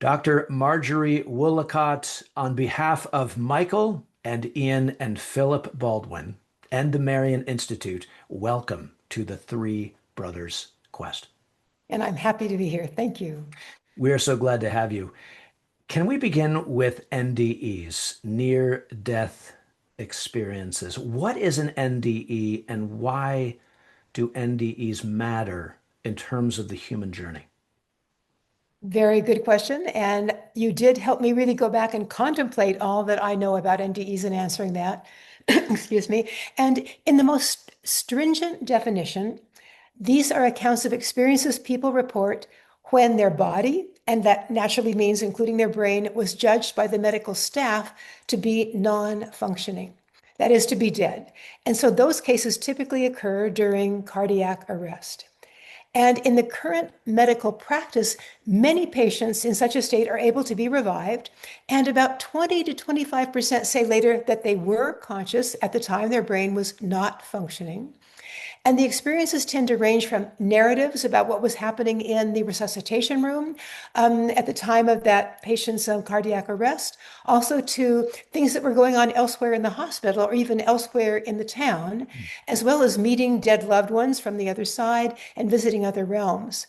Dr. Marjorie Woollacott, on behalf of Michael and Ian and Philip Baldwin and the Marion Institute, welcome to the Three Brothers Quest. And I'm happy to be here. Thank you. We are so glad to have you. Can we begin with NDEs, near-death experiences? What is an NDE and why do NDEs matter in terms of the human journey? Very good question. And you did help me really go back and contemplate all that I know about NDEs in answering that. Excuse me. And in the most stringent definition, these are accounts of experiences people report when their body, and that naturally means including their brain, was judged by the medical staff to be non-functioning. That is, to be dead. And so those cases typically occur during cardiac arrest. And in the current medical practice, many patients in such a state are able to be revived, and about 20 to 25% say later that they were conscious at the time their brain was not functioning. And the experiences tend to range from narratives about what was happening in the resuscitation room at the time of that patient's cardiac arrest, also to things that were going on elsewhere in the hospital or even elsewhere in the town, as well as meeting dead loved ones from the other side and visiting other realms.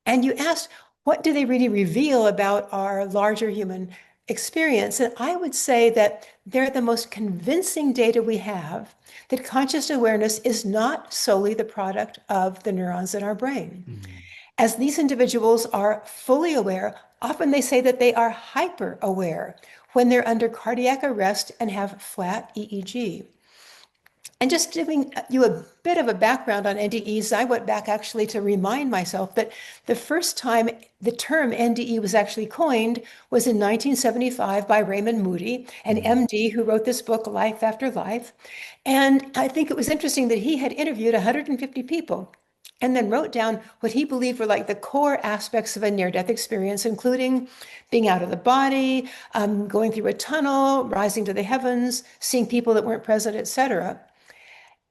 And you asked, what do they really reveal about our larger human experience? And I would say that they're the most convincing data we have that conscious awareness is not solely the product of the neurons in our brain. Mm-hmm. As these individuals are fully aware, often they say that they are hyper aware when they're under cardiac arrest and have flat EEG. And just giving you a bit of a background on NDEs, I went back actually to remind myself that the first time the term NDE was actually coined was in 1975 by Raymond Moody, an MD who wrote this book, Life After Life. And I think it was interesting that he had interviewed 150 people and then wrote down what he believed were like the core aspects of a near-death experience, including being out of the body, going through a tunnel, rising to the heavens, seeing people that weren't present, etc.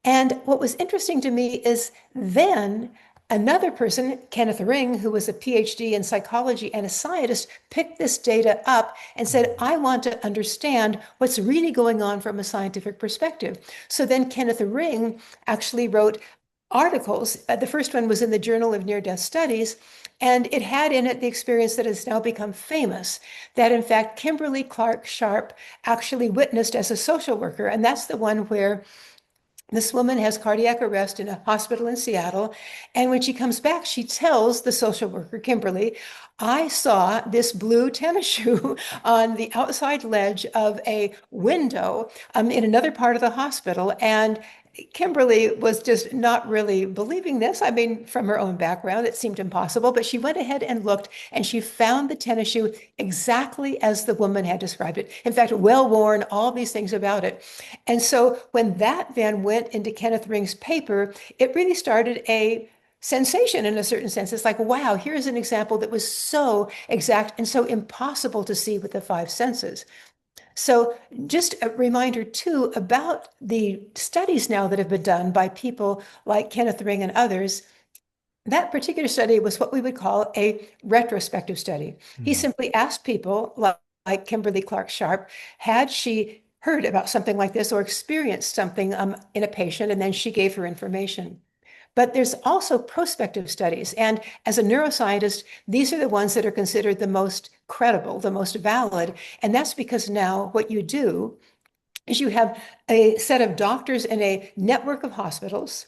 And what was interesting to me is then another person, Kenneth Ring, who was a PhD in psychology and a scientist, picked this data up and said, I want to understand what's really going on from a scientific perspective. So then Kenneth Ring actually wrote articles. The first one was in the Journal of Near-Death Studies, and it had in it the experience that has now become famous, that in fact, Kimberly Clark Sharp actually witnessed as a social worker. And that's the one where this woman has cardiac arrest in a hospital in Seattle. And when she comes back, she tells the social worker, Kimberly, I saw this blue tennis shoe on the outside ledge of a window in another part of the hospital. And Kimberly was just not really believing this. I mean, from her own background, it seemed impossible, but she went ahead and looked and she found the tennis shoe exactly as the woman had described it. In fact, well worn, all these things about it. And so when that then went into Kenneth Ring's paper, it really started a sensation in a certain sense. It's like, wow, here's an example that was so exact and so impossible to see with the five senses. So just a reminder too about the studies now that have been done by people like Kenneth Ring and others. That particular study was what we would call a retrospective study. Mm-hmm. He simply asked people like Kimberly Clark Sharp, had she heard about something like this or experienced something in a patient, and then she gave her information. But there's also prospective studies. And as a neuroscientist, these are the ones that are considered the most credible, the most valid. And that's because now what you do is you have a set of doctors in a network of hospitals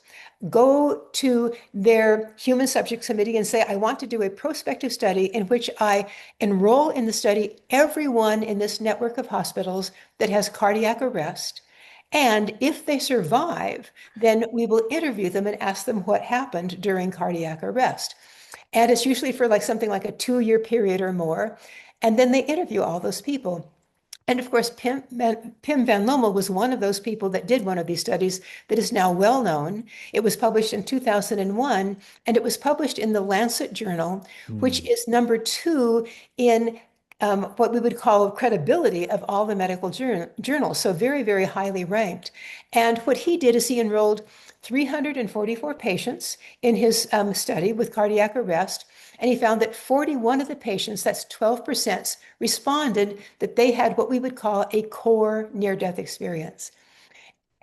go to their human subject committee and say, I want to do a prospective study in which I enroll in the study everyone in this network of hospitals that has cardiac arrest. And if they survive, then we will interview them and ask them what happened during cardiac arrest. And it's usually for like something like a 2-year period or more. And then they interview all those people. And of course, Pim van Lommel was one of those people that did one of these studies that is now well known. It was published in 2001, and it was published in the Lancet Journal, which is number 2 in what we would call credibility of all the medical journals. So very, very highly ranked. And what he did is he enrolled 344 patients in his study with cardiac arrest. And he found that 41 of the patients, that's 12%, responded that they had what we would call a core near-death experience.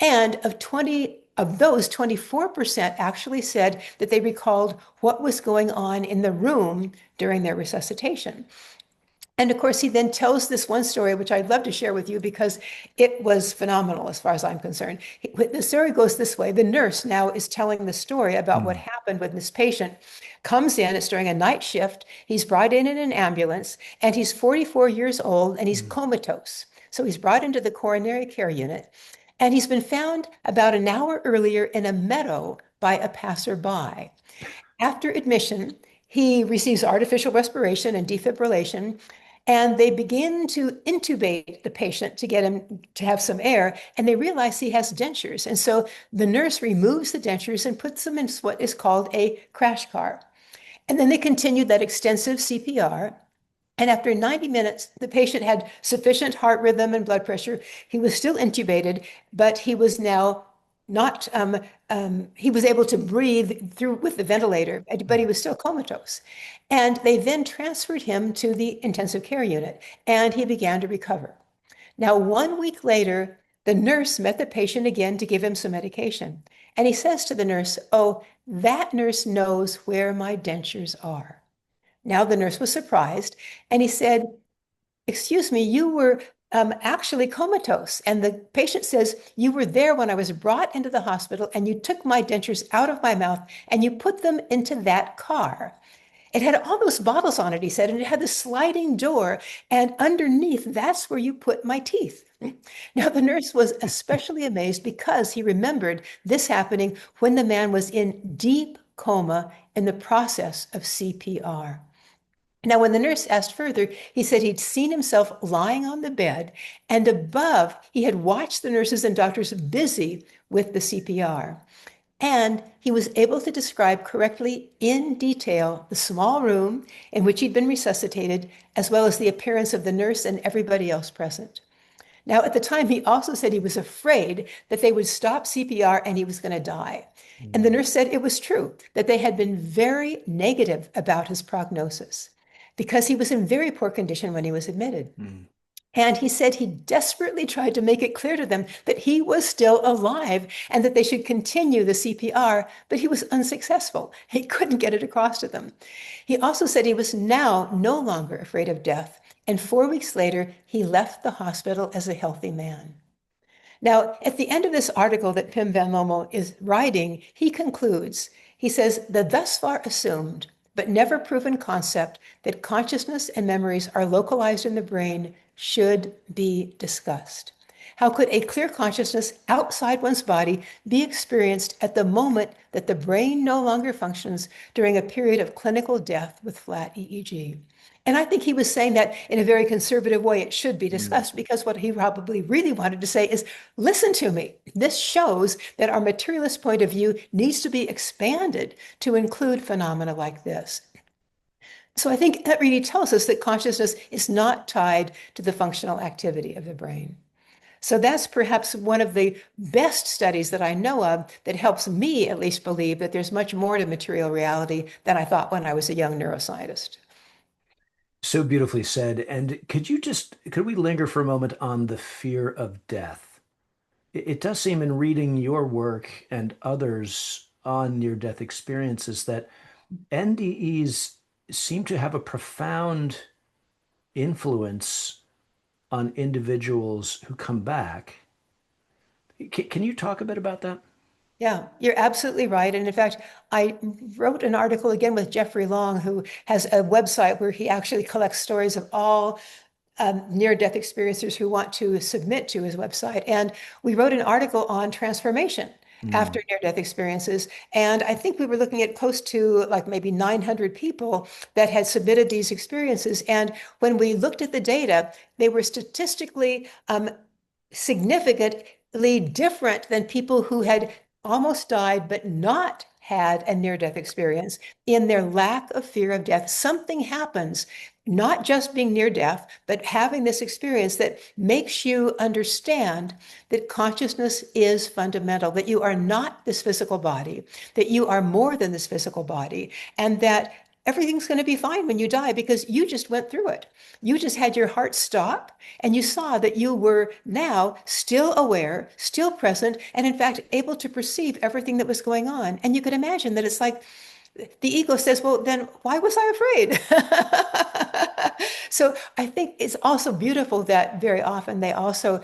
And of those, 24% actually said that they recalled what was going on in the room during their resuscitation. And of course, he then tells this one story, which I'd love to share with you because it was phenomenal as far as I'm concerned. The story goes this way. The nurse now is telling the story about what happened when this patient comes in. It's during a night shift. He's brought in an ambulance, and he's 44 years old, and he's comatose. So he's brought into the coronary care unit, and he's been found about an hour earlier in a meadow by a passerby. After admission, he receives artificial respiration and defibrillation, and they begin to intubate the patient to get him to have some air, and they realize he has dentures. And so the nurse removes the dentures and puts them in what is called a crash car. And then they continued that extensive CPR. And after 90 minutes, the patient had sufficient heart rhythm and blood pressure. He was still intubated, but he was now not, he was able to breathe through with the ventilator, but he was still comatose. And they then transferred him to the intensive care unit, and he began to recover. Now, 1 week later, the nurse met the patient again to give him some medication. And he says to the nurse, "Oh, that nurse knows where my dentures are." Now, the nurse was surprised, and he said, "Excuse me, you were actually comatose." And the patient says, "You were there when I was brought into the hospital, and you took my dentures out of my mouth, and you put them into that car. It had all those bottles on it," he said, "and it had the sliding door, and underneath, that's where you put my teeth." Now, the nurse was especially amazed because he remembered this happening when the man was in deep coma in the process of CPR. Now, when the nurse asked further, he said he'd seen himself lying on the bed, and above, he had watched the nurses and doctors busy with the CPR. And he was able to describe correctly in detail the small room in which he'd been resuscitated, as well as the appearance of the nurse and everybody else present. Now, at the time, he also said he was afraid that they would stop CPR and he was going to die. And the nurse said it was true, that they had been very negative about his prognosis because he was in very poor condition when he was admitted. And he said he desperately tried to make it clear to them that he was still alive and that they should continue the CPR, but he was unsuccessful. He couldn't get it across to them. He also said he was now no longer afraid of death. And 4 weeks later, he left the hospital as a healthy man. Now, at the end of this article that Pim van Lommel is writing, he concludes, he says, "The thus far assumed but never proven concept that consciousness and memories are localized in the brain should be discussed. How could a clear consciousness outside one's body be experienced at the moment that the brain no longer functions during a period of clinical death with flat EEG?" And I think he was saying that in a very conservative way. It should be discussed because what he probably really wanted to say is, listen to me. This shows that our materialist point of view needs to be expanded to include phenomena like this. So I think that really tells us that consciousness is not tied to the functional activity of the brain. So that's perhaps one of the best studies that I know of that helps me at least believe that there's much more to material reality than I thought when I was a young neuroscientist. So beautifully said. And could we linger for a moment on the fear of death? It does seem in reading your work and others on near-death experiences that NDEs seem to have a profound influence on individuals who come back. Can you talk a bit about that? Yeah, you're absolutely right. And in fact, I wrote an article again with Jeffrey Long, who has a website where he actually collects stories of all near-death experiencers who want to submit to his website. And we wrote an article on transformation after near-death experiences. And I think we were looking at close to like maybe 900 people that had submitted these experiences. And when we looked at the data, they were statistically significantly different than people who had almost died but not had a near-death experience in their lack of fear of death. Something happens, not just being near death, but having this experience that makes you understand that consciousness is fundamental, that you are not this physical body, that you are more than this physical body, and that everything's going to be fine when you die because you just went through it. You just had your heart stop and you saw that you were now still aware, still present, and in fact, able to perceive everything that was going on. And you could imagine that it's like the ego says, well, then why was I afraid? So I think it's also beautiful that very often they also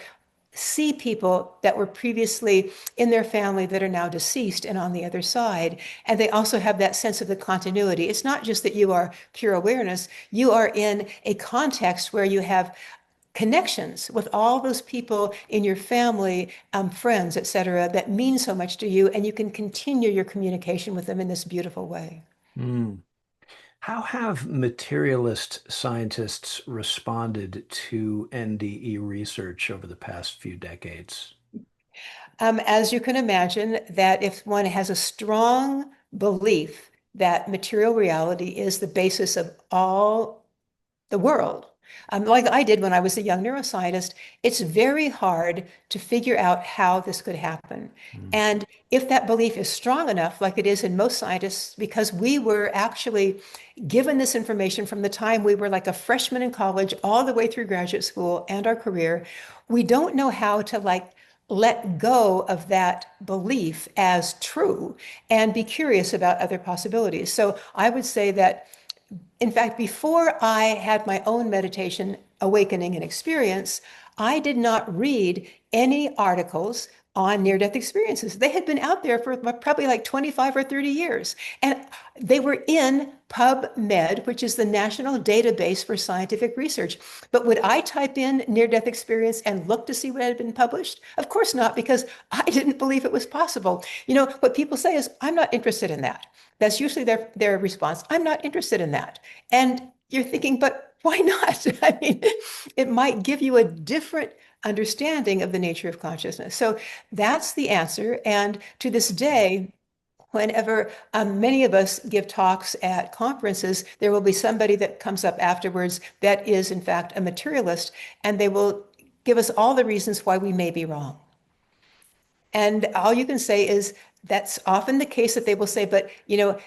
see people that were previously in their family that are now deceased and on the other side. And they also have that sense of the continuity. It's not just that you are pure awareness, you are in a context where you have connections with all those people in your family, friends, et cetera, that mean so much to you. And you can continue your communication with them in this beautiful way. Mm. How have materialist scientists responded to NDE research over the past few decades? As you can imagine, that if one has a strong belief that material reality is the basis of all the world, like I did when I was a young neuroscientist, it's very hard to figure out how this could happen. Mm. And if that belief is strong enough, like it is in most scientists, because we were actually given this information from the time we were like a freshman in college all the way through graduate school and our career, we don't know how to like let go of that belief as true and be curious about other possibilities. So I would say that in fact, before I had my own meditation awakening and experience, I did not read any articles on near-death experiences. They had been out there for probably like 25 or 30 years. And they were in PubMed, which is the national database for scientific research. But would I type in near-death experience and look to see what had been published? Of course not, because I didn't believe it was possible. You know, what people say is, I'm not interested in that. That's usually their response. I'm not interested in that. And you're thinking, but why not? I mean, it might give you a different understanding of the nature of consciousness. So that's the answer. And to this day, whenever many of us give talks at conferences, there will be somebody that comes up afterwards that is, in fact, a materialist, and they will give us all the reasons why we may be wrong. And all you can say is that's often the case that they will say, but you know,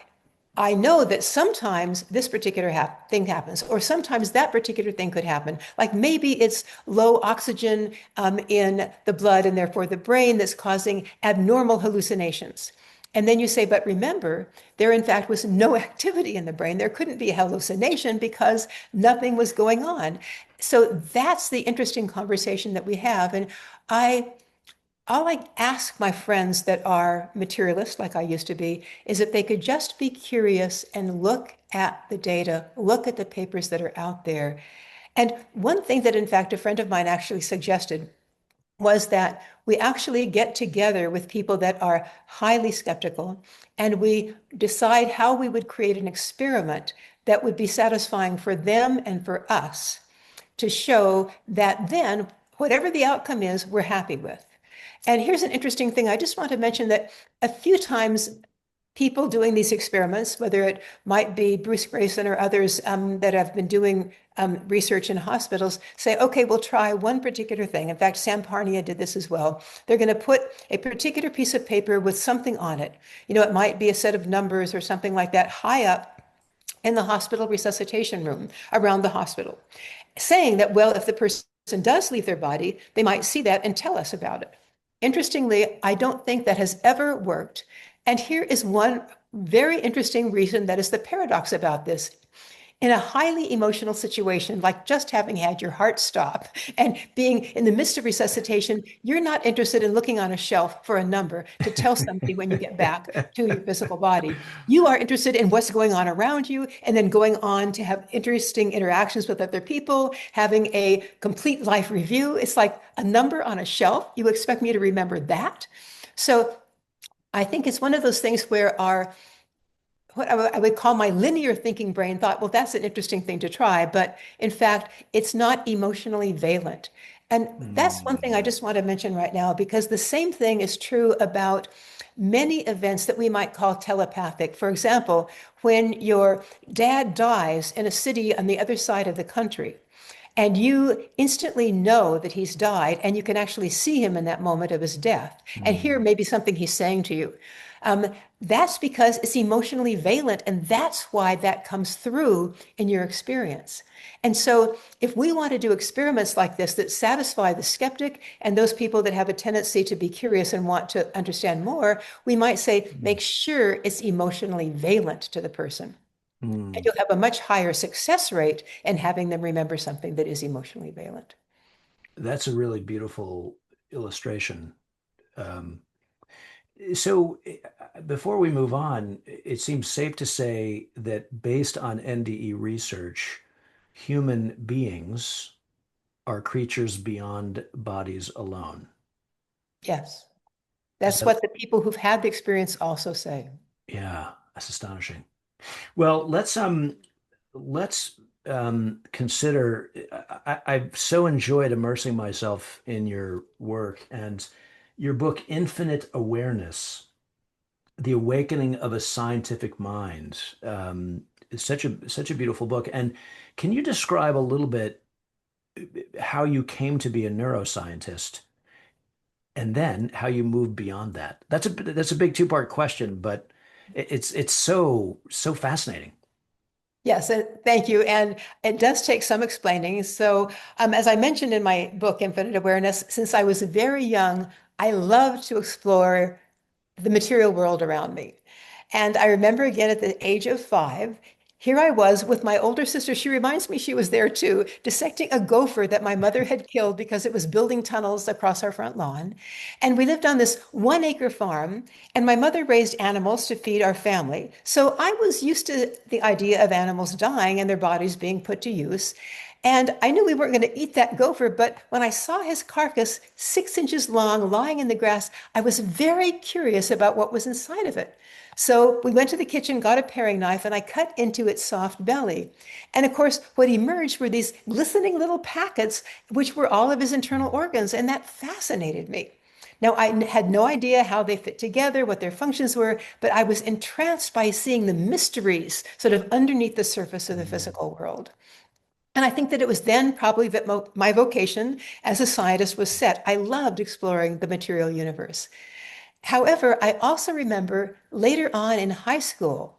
I know that sometimes this particular thing happens, or sometimes that particular thing could happen. Like maybe it's low oxygen in the blood and therefore the brain that's causing abnormal hallucinations. And then you say, but remember, there in fact was no activity in the brain. There couldn't be a hallucination because nothing was going on. So that's the interesting conversation that we have. And all I ask my friends that are materialists, like I used to be, is if they could just be curious and look at the data, look at the papers that are out there. And one thing that, in fact, a friend of mine actually suggested was that we actually get together with people that are highly skeptical and we decide how we would create an experiment that would be satisfying for them and for us to show that then, whatever the outcome is, we're happy with. And here's an interesting thing. I just want to mention that a few times people doing these experiments, whether it might be Bruce Grayson or others that have been doing research in hospitals, say, okay, we'll try one particular thing. In fact, Sam Parnia did this as well. They're going to put a particular piece of paper with something on it. You know, it might be a set of numbers or something like that high up in the hospital resuscitation room around the hospital, saying that, well, if the person does leave their body, they might see that and tell us about it. Interestingly, I don't think that has ever worked. And here is one very interesting reason that is the paradox about this. In a highly emotional situation, like just having had your heart stop and being in the midst of resuscitation, you're not interested in looking on a shelf for a number to tell somebody when you get back to your physical body. You are interested in what's going on around you and then going on to have interesting interactions with other people, having a complete life review. It's like a number on a shelf. You expect me to remember that? So I think it's one of those things where what I would call my linear thinking brain thought, well, that's an interesting thing to try. But in fact, it's not emotionally valent. And that's one thing I just want to mention right now, because the same thing is true about many events that we might call telepathic. For example, when your dad dies in a city on the other side of the country, and you instantly know that he's died, and you can actually see him in that moment of his death and hear maybe something he's saying to you. Um, that's because it's emotionally valent, and that's why that comes through in your experience. And so, if we want to do experiments like this that satisfy the skeptic and those people that have a tendency to be curious and want to understand more, we might say, make sure it's emotionally valent to the person. And Mm. you'll have a much higher success rate in having them remember something that is emotionally valent. That's a really beautiful illustration. Um, so before we move on, it seems safe to say that based on NDE research, human beings are creatures beyond bodies alone. Yes. Is That's that, what the people who've had the experience also say. yeah, that's astonishing. Well, let's consider. I've so enjoyed immersing myself in your work and your book, Infinite Awareness: The Awakening of a Scientific Mind. It's such a beautiful book. And can you describe a little bit how you came to be a neuroscientist and then how you moved beyond that? That's a big two-part question, but it's so fascinating. Yes, thank you. And it does take some explaining. So, as I mentioned in my book, Infinite Awareness, since I was very young, I loved to explore the material world around me. And I remember again at the age of 5, here I was with my older sister. She reminds me she was there too, dissecting a gopher that my mother had killed because it was building tunnels across our front lawn. And we lived on this 1 acre farm, and my mother raised animals to feed our family. So I was used to the idea of animals dying and their bodies being put to use. And I knew we weren't going to eat that gopher, but when I saw his carcass 6 inches long lying in the grass, I was very curious about what was inside of it. So we went to the kitchen, got a paring knife, and I cut into its soft belly. And of course, what emerged were these glistening little packets, which were all of his internal organs, and that fascinated me. Now, I had no idea how they fit together, what their functions were, but I was entranced by seeing the mysteries sort of underneath the surface of the physical world. And I think that it was then probably that my vocation as a scientist was set. I loved exploring the material universe. However, I also remember later on in high school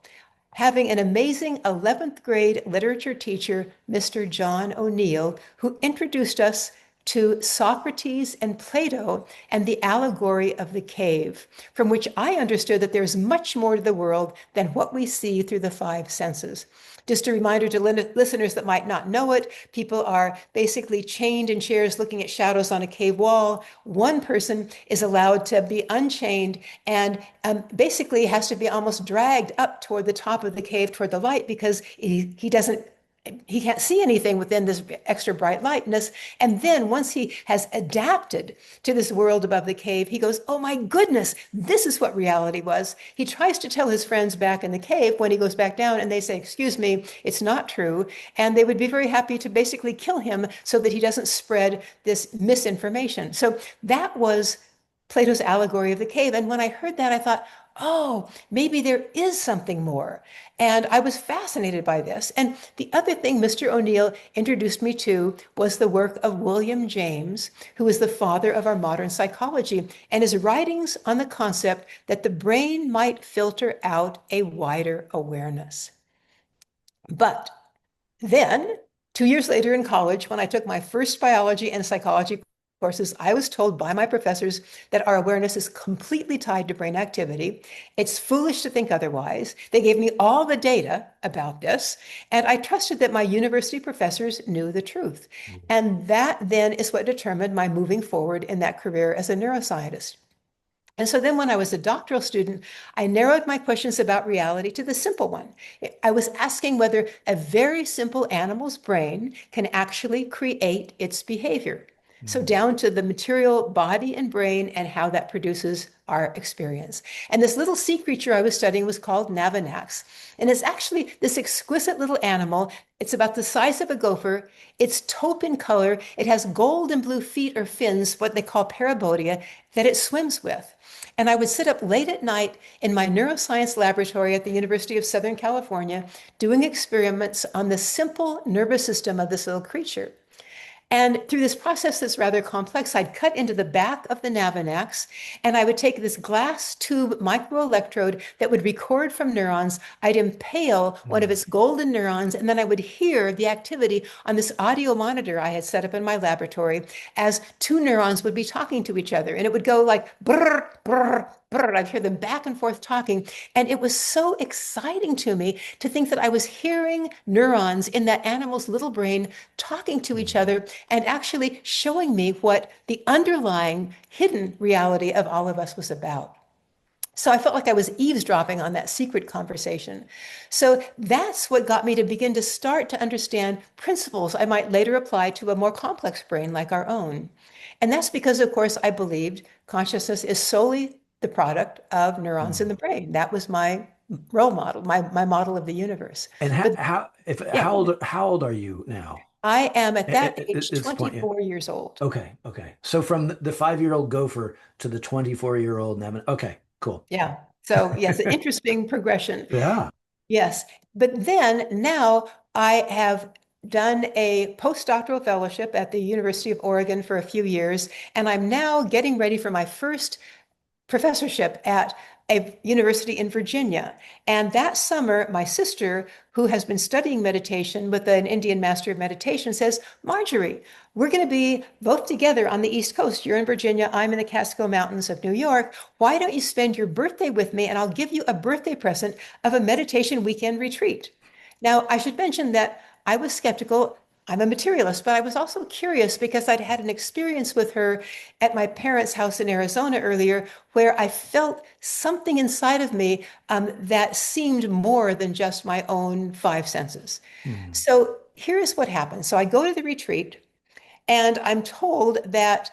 having an amazing 11th grade literature teacher, Mr. John O'Neill, who introduced us to Socrates and Plato and the allegory of the cave, from which I understood that there's much more to the world than what we see through the five senses. Just a reminder to listeners that might not know it, people are basically chained in chairs looking at shadows on a cave wall. One person is allowed to be unchained and basically has to be almost dragged up toward the top of the cave toward the light because he can't see anything within this extra bright lightness. And then once he has adapted to this world above the cave, he goes, oh my goodness, this is what reality was. He tries to tell his friends back in the cave when he goes back down, and they say, excuse me, it's not true. And they would be very happy to basically kill him so that he doesn't spread this misinformation. So that was Plato's allegory of the cave. And when I heard that, I thought, oh, maybe there is something more. And I was fascinated by this. And the other thing Mr. O'Neill introduced me to was the work of William James, who is the father of our modern psychology, and his writings on the concept that the brain might filter out a wider awareness. But then, 2 years later in college, when I took my first biology and psychology courses, I was told by my professors that our awareness is completely tied to brain activity. It's foolish to think otherwise. They gave me all the data about this, and I trusted that my university professors knew the truth. And that then is what determined my moving forward in that career as a neuroscientist. And so then when I was a doctoral student, I narrowed my questions about reality to the simple one. I was asking whether a very simple animal's brain can actually create its behavior. So Mm. down to the material body and brain and how that produces our experience. And this little sea creature I was studying was called Navanax. And it's actually this exquisite little animal. It's about the size of a gopher. It's taupe in color. It has gold and blue feet or fins, what they call parabodia, that it swims with. And I would sit up late at night in my neuroscience laboratory at the University of Southern California doing experiments on the simple nervous system of this little creature. And through this process that's rather complex, I'd cut into the back of the Navinax, and I would take this glass tube microelectrode that would record from neurons. I'd impale one of Mm. its golden neurons, and then I would hear the activity on this audio monitor I had set up in my laboratory as two neurons would be talking to each other. And it would go like brr, brr, brr. I'd hear them back and forth talking. And it was so exciting to me to think that I was hearing neurons in that animal's little brain talking to each Mm. other and actually showing me what the underlying hidden reality of all of us was about. So I felt like I was eavesdropping on that secret conversation. So that's what got me to begin to start to understand principles I might later apply to a more complex brain like our own. And that's because, of course, I believed consciousness is solely the product of neurons in Mm. the brain. That was my role model, my model of the universe. And But yeah, how old are you now I am at that at age this point? Yeah. 24 years old. Okay. Okay. So from the 5-year-old gopher to the 24-year-old Nevin. Okay. Cool. Yeah. So yes, an interesting progression. Yeah. Yes. But then now I have done a postdoctoral fellowship at the University of Oregon for a few years, and I'm now getting ready for my first professorship at a university in Virginia. And that summer, my sister, who has been studying meditation with an Indian master of meditation, says, Marjorie, we're going to be both together on the East Coast. You're in Virginia, I'm in the Catskill Mountains of New York. Why don't you spend your birthday with me and I'll give you a birthday present of a meditation weekend retreat? Now, I should mention that I was skeptical. I'm a materialist, but I was also curious because I'd had an experience with her at my parents' house in Arizona earlier, where I felt something inside of me that seemed more than just my own five senses. Mm. So here's what happened. So I go to the retreat, and I'm told that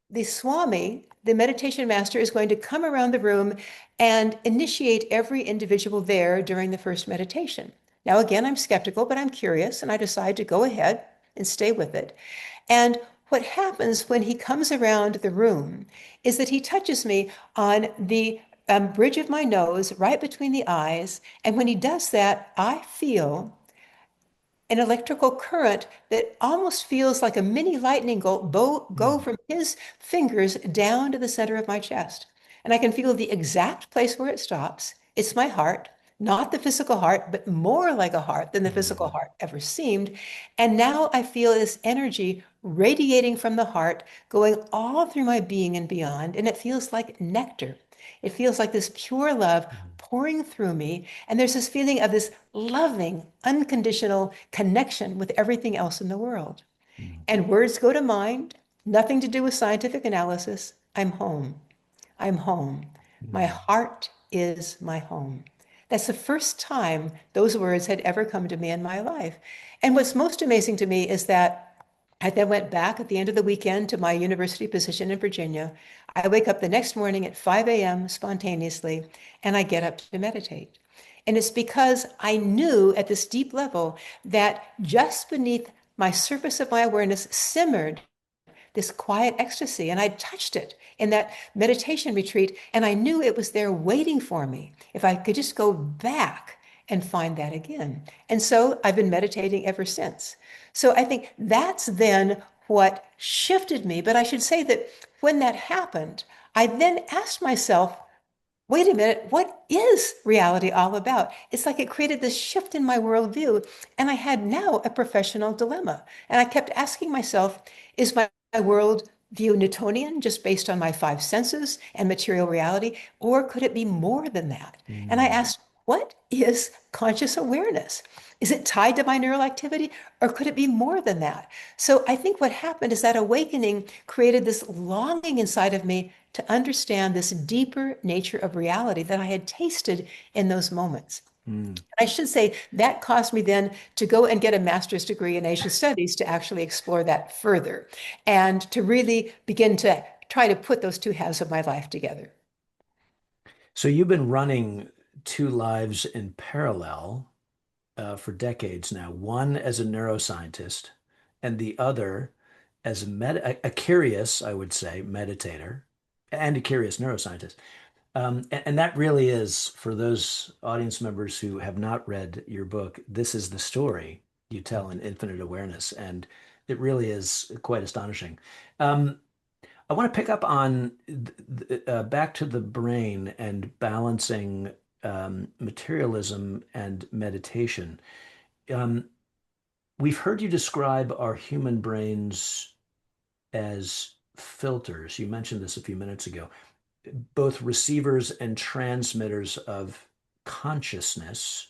the Swami, the meditation master, is going to come around the room and initiate every individual there during the first meditation. Now, again, I'm skeptical, but I'm curious, and I decide to go ahead and stay with it. And what happens when he comes around the room is that he touches me on the bridge of my nose, right between the eyes. And when he does that, I feel an electrical current that almost feels like a mini lightning bolt go Mm. from his fingers down to the center of my chest. And I can feel the exact place where it stops. It's my heart, not the physical heart, but more like a heart than the physical Mm. heart ever seemed. And now I feel this energy radiating from the heart, going all through my being and beyond. And it feels like nectar. It feels like this pure love Mm. pouring through me. And there's this feeling of this loving, unconditional connection with everything else in the world. Mm. And words go to mind, nothing to do with scientific analysis. I'm home. I'm home. My Mm. heart is my home. That's the first time those words had ever come to me in my life. And what's most amazing to me is that I then went back at the end of the weekend to my university position in Virginia. I wake up the next morning at 5 a.m. spontaneously, and I get up to meditate. And it's because I knew at this deep level that just beneath my surface of my awareness simmered this quiet ecstasy. And I touched it in that meditation retreat, and I knew it was there waiting for me if I could just go back and find that again. And so I've been meditating ever since. So I think that's then what shifted me. But I should say that when that happened, I then asked myself, wait a minute, what is reality all about? It's like it created this shift in my worldview. And I had now a professional dilemma. And I kept asking myself, is my worldview Newtonian, just based on my five senses and material reality? Or could it be more than that? And I Mm. asked, what is conscious awareness? Is it tied to my neural activity, or could it be more than that? So I think what happened is that awakening created this longing inside of me to understand this deeper nature of reality that I had tasted in those moments. Mm. I should say that caused me then to go and get a master's degree in Asian studies to actually explore that further and to really begin to try to put those two halves of my life together. So you've been running two lives in parallel for decades now, one as a neuroscientist and the other as a curious, I would say, meditator and a curious neuroscientist. And that really is, for those audience members who have not read your book, this is the story you tell in Infinite Awareness. And It really is quite astonishing. Um, I want to pick up on back to the brain and balancing materialism and meditation. Um, we've heard you describe our human brains as filters. You mentioned this a few minutes ago, both receivers and transmitters of consciousness.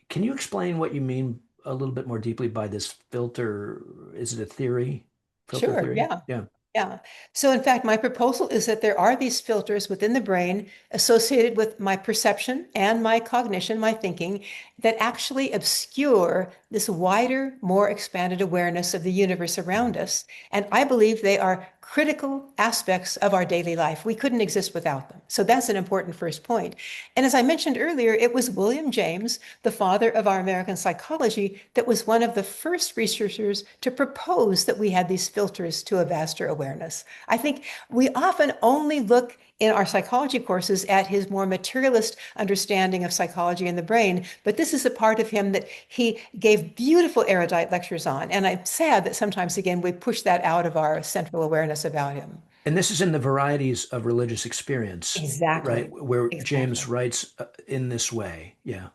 Can you explain what you mean a little bit more deeply by this filter? Is it a theory? Filter Sure, theory? yeah. Yeah. Yeah. So, in fact, my proposal is that there are these filters within the brain associated with my perception and my cognition, my thinking, that actually obscure this wider, more expanded awareness of the universe around us. And I believe they are critical aspects of our daily life. We couldn't exist without them. So, that's an important first point. And as I mentioned earlier, it was William James, the father of our American psychology, that was one of the first researchers to propose that we had these filters to a vaster awareness. I think we often only look in our psychology courses at his more materialist understanding of psychology and the brain, but this is a part of him that he gave beautiful erudite lectures on. And I'm sad that sometimes, again, we push that out of our central awareness about him. And this is in the varieties of religious experience, right? Exactly. Where James Exactly. writes in this way. Yeah.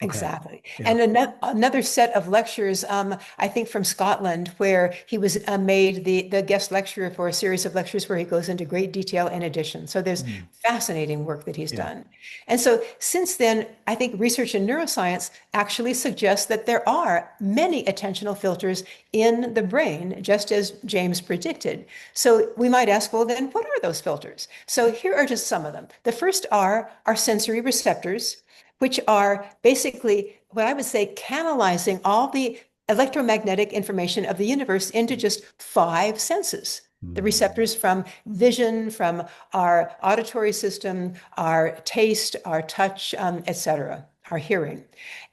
Okay. Exactly. Yeah. And another set of lectures, I think from Scotland, where he was made the guest lecturer for a series of lectures where he goes into great detail in addition. So there's Mm, fascinating work that he's yeah. done. And so since then, I think research in neuroscience actually suggests that there are many attentional filters in the brain, just as James predicted. So we might ask, well, then what are those filters? So here are just some of them. The first are our sensory receptors, which are basically what I would say canalizing all the electromagnetic information of the universe into just five senses. The Mm. receptors from vision, from our auditory system, our taste, our touch, etc., our hearing.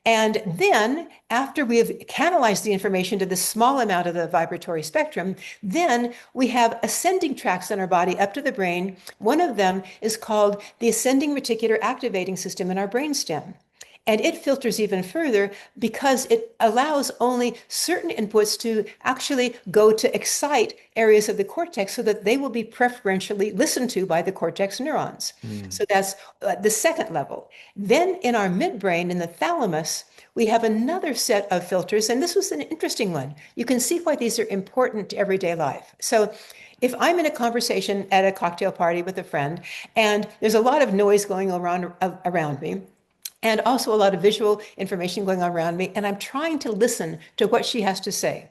And then, after we have canalized the information to this small amount of the vibratory spectrum, then we have ascending tracks in our body up to the brain. One of them is called the ascending reticular activating system in our brainstem. And it filters even further because it allows only certain inputs to actually go to excite areas of the cortex so that they will be preferentially listened to by the cortex neurons. Mm. So that's the second level. Then in our midbrain, in the thalamus, we have another set of filters. And this was an interesting one. You can see why these are important to everyday life. So if I'm in a conversation at a cocktail party with a friend and there's a lot of noise going around me, and also a lot of visual information going on around me. And I'm trying to listen to what she has to say.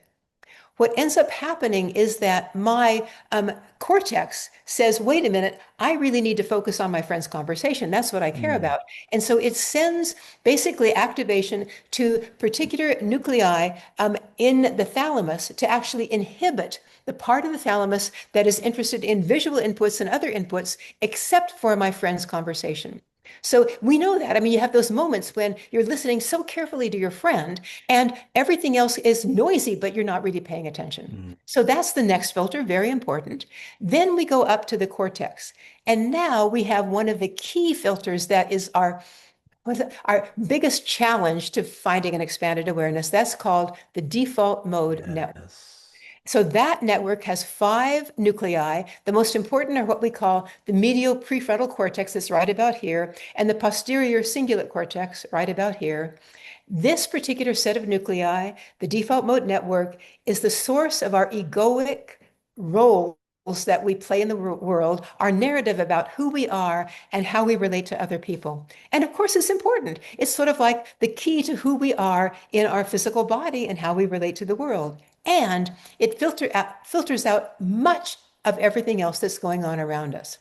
What ends up happening is that my cortex says, wait a minute, I really need to focus on my friend's conversation. That's what I care Mm. about. And so it sends basically activation to particular nuclei in the thalamus to actually inhibit the part of the thalamus that is interested in visual inputs and other inputs, except for my friend's conversation. So we know that. I mean, you have those moments when you're listening so carefully to your friend and everything else is noisy, but you're not really paying attention. Mm. So that's the next filter, very important. Then we go up to the cortex. And now we have one of the key filters that is our biggest challenge to finding an expanded awareness. That's called the default mode network. Yes. So that network has five nuclei. The most important are what we call the medial prefrontal cortex, that's right about here, and the posterior cingulate cortex, right about here. This particular set of nuclei, the default mode network, is the source of our egoic roles that we play in the world, our narrative about who we are and how we relate to other people. And of course, it's important. It's sort of like the key to who we are in our physical body and how we relate to the world. And it filters out much of everything else that's going on around us.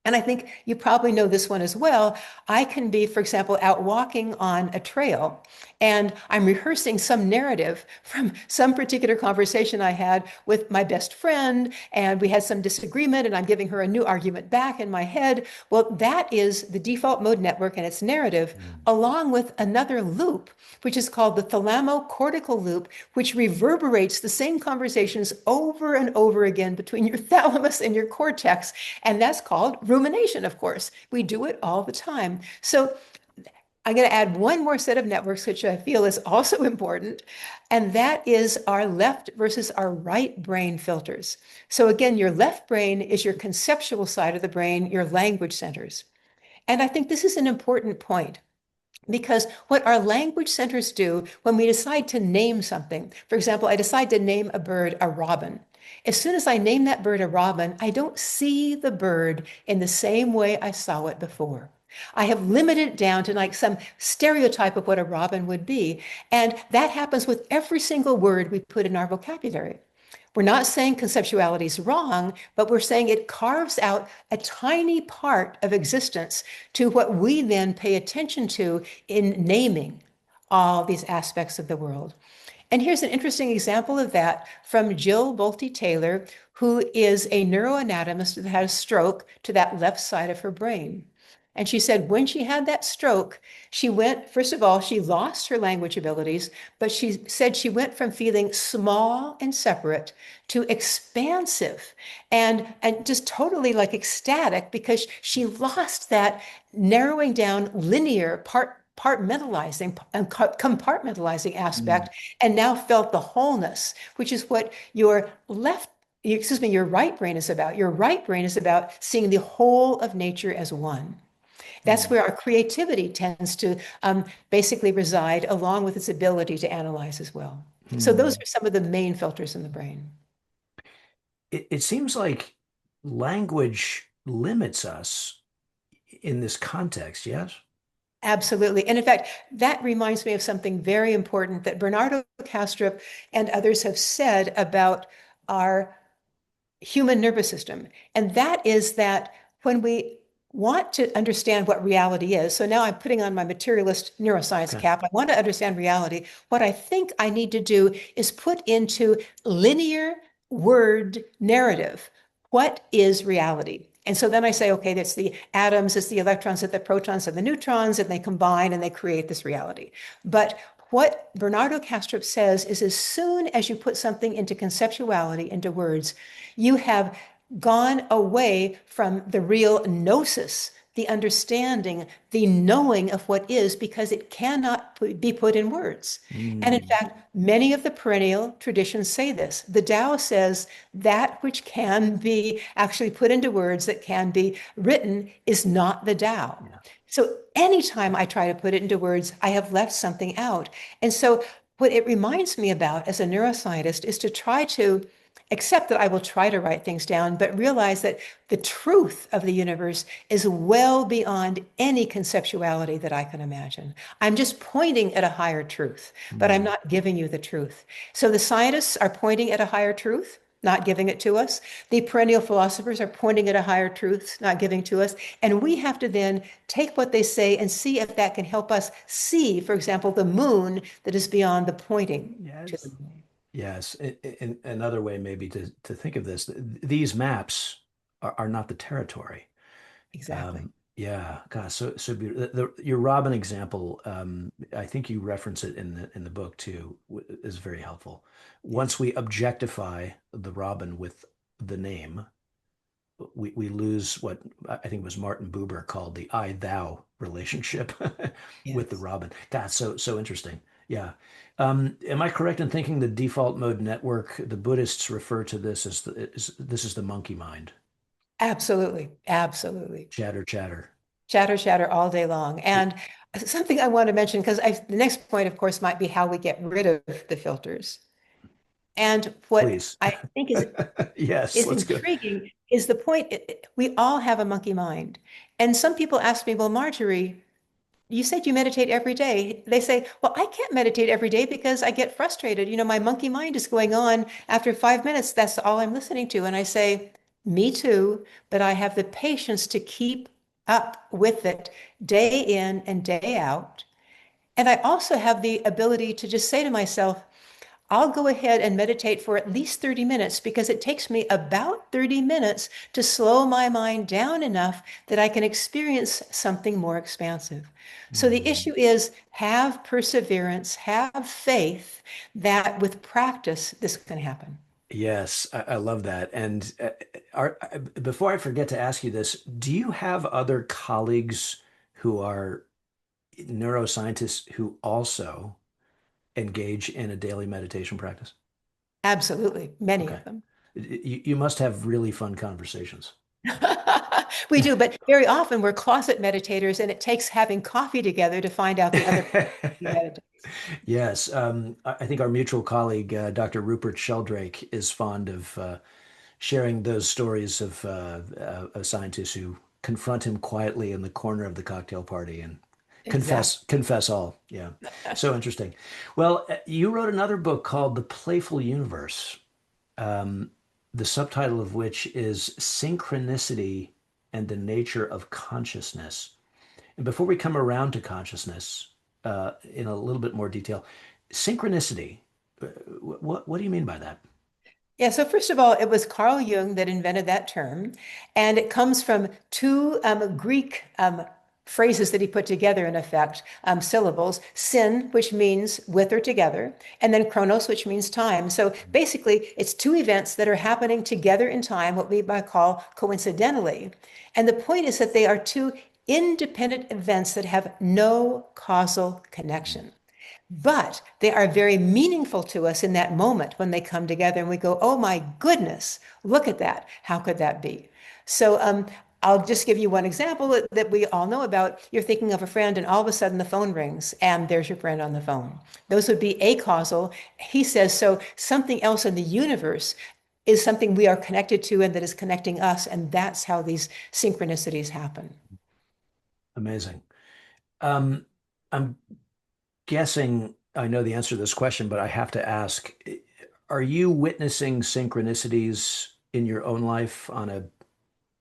And I think you probably know this one as well. I can be, for example, out walking on a trail and I'm rehearsing some narrative from some particular conversation I had with my best friend, and we had some disagreement, and I'm giving her a new argument back in my head. Well, that is the default mode network and its narrative, Mm. along with another loop, which is called the thalamocortical loop, which reverberates the same conversations over and over again between your thalamus and your cortex. And that's called rumination, of course. We do it all the time. So I'm going to add one more set of networks, which I feel is also important, and that is our left versus our right brain filters. So again, your left brain is your conceptual side of the brain, your language centers. And I think this is an important point because what our language centers do when we decide to name something, for example, I decide to name a bird a robin. As soon as I name that bird a robin, I don't see the bird in the same way I saw it before. I have limited it down to like some stereotype of what a robin would be. And that happens with every single word we put in our vocabulary. We're not saying conceptuality is wrong, but we're saying it carves out a tiny part of existence to what we then pay attention to in naming all these aspects of the world. And here's an interesting example of that from Jill Bolte Taylor, who is a neuroanatomist that had a stroke to that left side of her brain. And she said when she had that stroke, she went, first of all, she lost her language abilities, but she said she went from feeling small and separate to expansive and just totally like ecstatic because she lost that narrowing down linear compartmentalizing and compartmentalizing Mm. aspect and now felt the wholeness, which is what your your right brain is about. Your right brain is about seeing the whole of nature as one. That's Mm. where our creativity tends to basically reside, along with its ability to analyze as well. So those Mm. are some of the main filters in the brain. It seems like language limits us in this context, yes? Absolutely. And in fact, that reminds me of something very important that Bernardo Kastrup and others have said about our human nervous system. And that is that when we want to understand what reality is, so now I'm putting on my materialist neuroscience Okay. cap. I want to understand reality. What I think I need to do is put into linear word narrative what is reality. And so then I say, okay, that's the atoms, it's the electrons, it's the protons, and the neutrons, and they combine and they create this reality. But what Bernardo Kastrup says is as soon as you put something into conceptuality, into words, you have gone away from the real gnosis, the understanding, the knowing of what is, because it cannot be put in words. And in Mm. fact, many of the perennial traditions say this. The Tao says that which can be actually put into words, that can be written, is not the Tao. Yeah. So anytime I try to put it into words, I have left something out. And so what it reminds me about as a neuroscientist is to try to accept that I will try to write things down, but realize that the truth of the universe is well beyond any conceptuality that I can imagine. I'm just pointing at a higher truth, but I'm Mm. not giving you the truth. So the scientists are pointing at a higher truth, not giving it to us. The perennial philosophers are pointing at a higher truth, not giving to us. And we have to then take what they say and see if that can help us see, for example, the moon that is beyond the pointing to the Yes. moon. Yes. In another way, maybe to think of this, these maps are not the territory. Exactly. Yeah, gosh, so beautiful. Your Robin example, I think you reference it in the book too, is very helpful. Once Yes. we objectify the Robin with the name, we lose what I think it was Martin Buber called the I-thou relationship with the Yes. Robin. God, so interesting. Yeah. Am I correct in thinking the default mode network, the Buddhists refer to this as this is the monkey mind? Absolutely. Absolutely. Chatter, chatter. Chatter, chatter all day long. And something I want to mention, because the next point, of course, might be how we get rid of the filters. And what Please. I think Yes, is let's go. intriguing is the point, we all have a monkey mind. And some people ask me, well, Marjorie, you said you meditate every day. They say, well, I can't meditate every day because I get frustrated. You know, my monkey mind is going on. After 5 minutes, that's all I'm listening to. And I say, me too, but I have the patience to keep up with it day in and day out. And I also have the ability to just say to myself, I'll go ahead and meditate for at least 30 minutes because it takes me about 30 minutes to slow my mind down enough that I can experience something more expansive. So the Mm. issue is have perseverance, have faith that with practice, this can happen. Yes, I love that. And before I forget to ask you this, do you have other colleagues who are neuroscientists who also engage in a daily meditation practice? Absolutely, many Okay. of them. You must have really fun conversations. We do, but very often we're closet meditators, and it takes having coffee together to find out the other meditates. Yes. I think our mutual colleague, Dr. Rupert Sheldrake, is fond of sharing those stories of scientists who confront him quietly in the corner of the cocktail party and Exactly. confess all. Yeah. So interesting. Well, you wrote another book called The Playful Universe, um, the subtitle of which is Synchronicity and the Nature of Consciousness. And before we come around to consciousness in a little bit more detail, synchronicity, what do you mean by that? Yeah, so first of all, it was Carl Jung that invented that term, and it comes from two Greek phrases that he put together, in effect, syllables, syn, which means with or together, and then chronos, which means time. So basically, it's two events that are happening together in time, what we might call coincidentally. And the point is that they are two independent events that have no causal connection. But they are very meaningful to us in that moment when they come together and we go, oh my goodness, look at that. How could that be? So I'll just give you one example that we all know about. You're thinking of a friend, and all of a sudden the phone rings, and there's your friend on the phone. Those would be acausal. He says, so something else in the universe is something we are connected to and that is connecting us. And that's how these synchronicities happen. Amazing. Um, I'm guessing I know the answer to this question, but I have to ask, are you witnessing synchronicities in your own life on a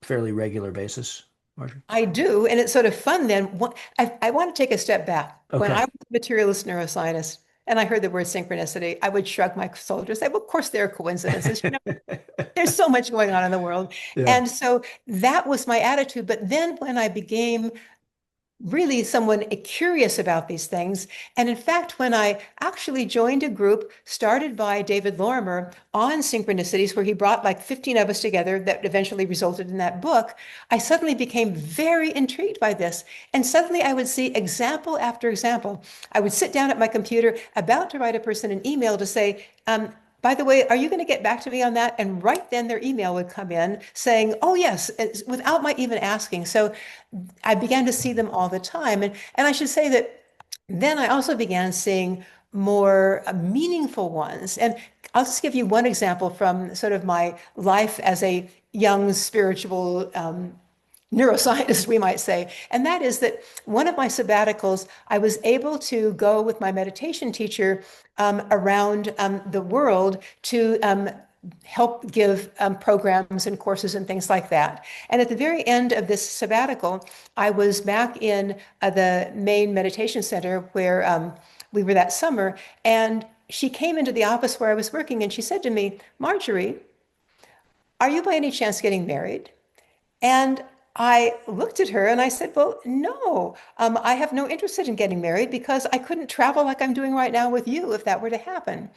fairly regular basis, Marjorie? I do, and it's sort of fun then. I want to take a step back. When I Okay. was a materialist neuroscientist and I heard the word synchronicity, I would shrug my shoulders, say, well, of course there are coincidences. There's so much going on in the world. Yeah. And so that was my attitude. But then when I became really someone curious about these things. And in fact, when I actually joined a group started by David Lorimer on synchronicities, where he brought like 15 of us together that eventually resulted in that book, I suddenly became very intrigued by this. And suddenly I would see example after example. I would sit down at my computer about to write a person an email to say, by the way, are you going to get back to me on that? And right then their email would come in saying, oh, yes, without my even asking. So I began to see them all the time. And I should say that then I also began seeing more meaningful ones. And I'll just give you one example from sort of my life as a young spiritual neuroscientist, we might say. And that is that one of my sabbaticals, I was able to go with my meditation teacher around the world to help give programs and courses and things like that. And at the very end of this sabbatical, I was back in the main meditation center where we were that summer. And she came into the office where I was working and she said to me, Marjorie, are you by any chance getting married? And I looked at her and I said, well, no, I have no interest in getting married because I couldn't travel like I'm doing right now with you if that were to happen.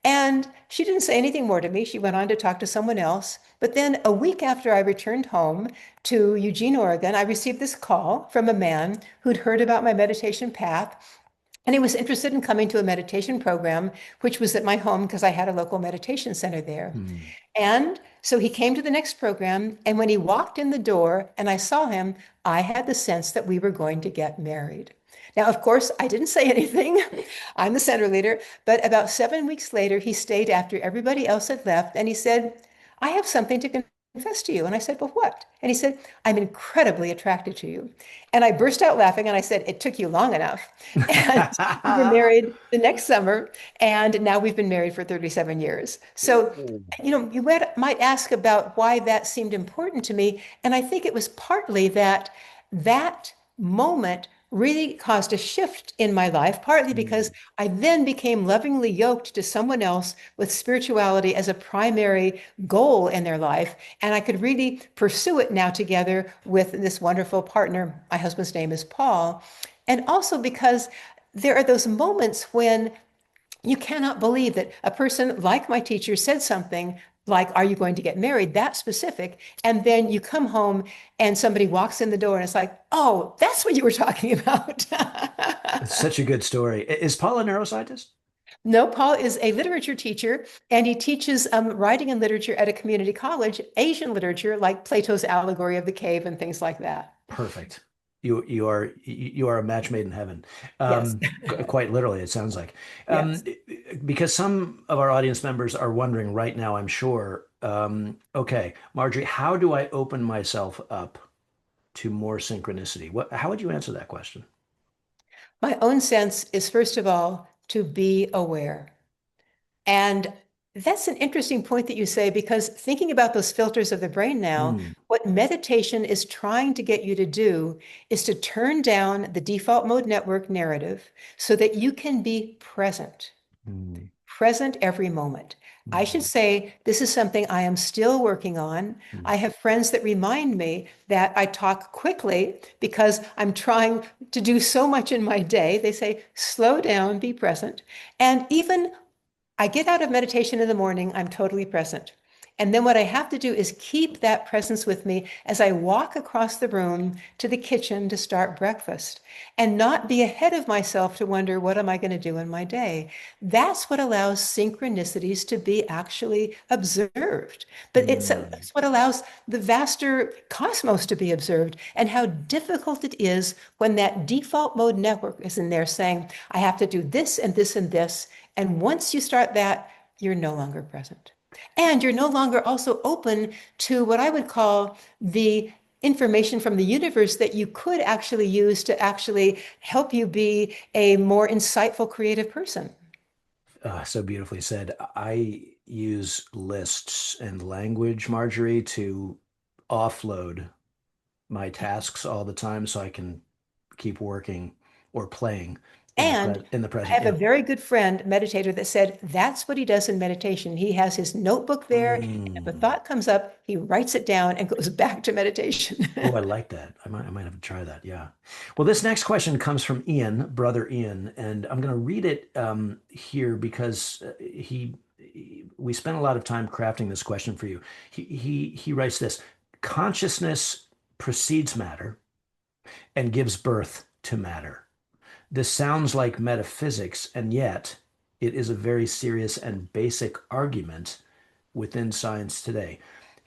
And she didn't say anything more to me. She went on to talk to someone else. But then a week after I returned home to Eugene, Oregon, I received this call from a man who'd heard about my meditation path. And he was interested in coming to a meditation program, which was at my home because I had a local meditation center there. Hmm. And so he came to the next program. And when he walked in the door and I saw him, I had the sense that we were going to get married. Now, of course, I didn't say anything. I'm the center leader. But about 7 weeks later, he stayed after everybody else had left. And he said, I have something to confess to you. And I said, well, what? And he said, I'm incredibly attracted to you. And I burst out laughing and I said, it took you long enough. And we were married the next summer. And now we've been married for 37 years. So, you might ask about why that seemed important to me. And I think it was partly that moment really caused a shift in my life, partly because I then became lovingly yoked to someone else with spirituality as a primary goal in their life. And I could really pursue it now together with this wonderful partner. My husband's name is Paul. And also because there are those moments when you cannot believe that a person like my teacher said something like, are you going to get married? That specific. And then you come home and somebody walks in the door and it's like, oh, that's what you were talking about. It's such a good story. Is Paul a neuroscientist? No, Paul is a literature teacher and he teaches writing and literature at a community college, Asian literature like Plato's Allegory of the Cave and things like that. Perfect. You are a match made in heaven. Yes. Quite literally, it sounds like. Um, Yes. because some of our audience members are wondering right now, I'm sure. Okay, Marjorie, how do I open myself up to more synchronicity? How would you answer that question? My own sense is, first of all, to be aware. And that's an interesting point that you say, because thinking about those filters of the brain now, Mm, what meditation is trying to get you to do is to turn down the default mode network narrative so that you can be present, mm, present every moment. I should mm, say this is something I am still working on. mm. I have friends that remind me that I talk quickly because I'm trying to do so much in my day. They say, slow down, be present. And even I get out of meditation in the morning, I'm totally present. And then what I have to do is keep that presence with me as I walk across the room to the kitchen to start breakfast and not be ahead of myself to wonder, what am I going to do in my day? That's what allows synchronicities to be actually observed. But Mm. it's what allows the vaster cosmos to be observed, and how difficult it is when that default mode network is in there saying, I have to do this and this and this. And once you start that, you're no longer present. And you're no longer also open to what I would call the information from the universe that you could actually use to actually help you be a more insightful, creative person. So beautifully said. I use lists and language, Marjorie, to offload my tasks all the time so I can keep working or playing And in the I present. have a Yeah. very good friend, meditator, that said that's what he does in meditation. He has his notebook there, and if a Mm. thought comes up, he writes it down and goes back to meditation. Oh, I like that. I might have to try that. Yeah. Well, this next question comes from Ian, brother Ian, and I'm going to read it here because we spent a lot of time crafting this question for you. He writes this: consciousness precedes matter and gives birth to matter. This sounds like metaphysics, and yet it is a very serious and basic argument within science today.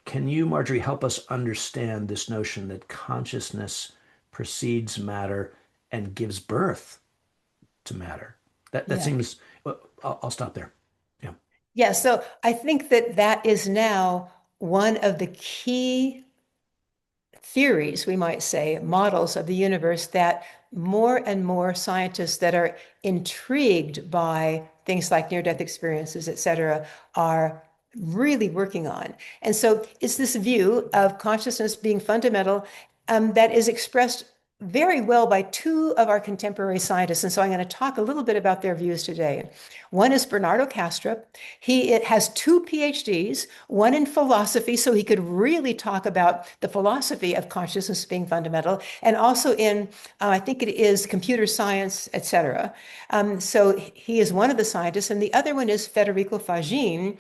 Can you, Marjorie, help us understand this notion that consciousness precedes matter and gives birth to matter? That Yeah. seems, well, I'll stop there. Yeah. Yeah. So I think that that is now one of the key theories, we might say, models of the universe that more and more scientists that are intrigued by things like near-death experiences, et cetera, are really working on. And so it's this view of consciousness being fundamental that is expressed very well by two of our contemporary scientists. And so I'm going to talk a little bit about their views today. One is Bernardo Kastrup. He has two PhDs, one in philosophy, so he could really talk about the philosophy of consciousness being fundamental, and also in, I think it is computer science, et cetera. So he is one of the scientists, and the other one is Federico Fagin,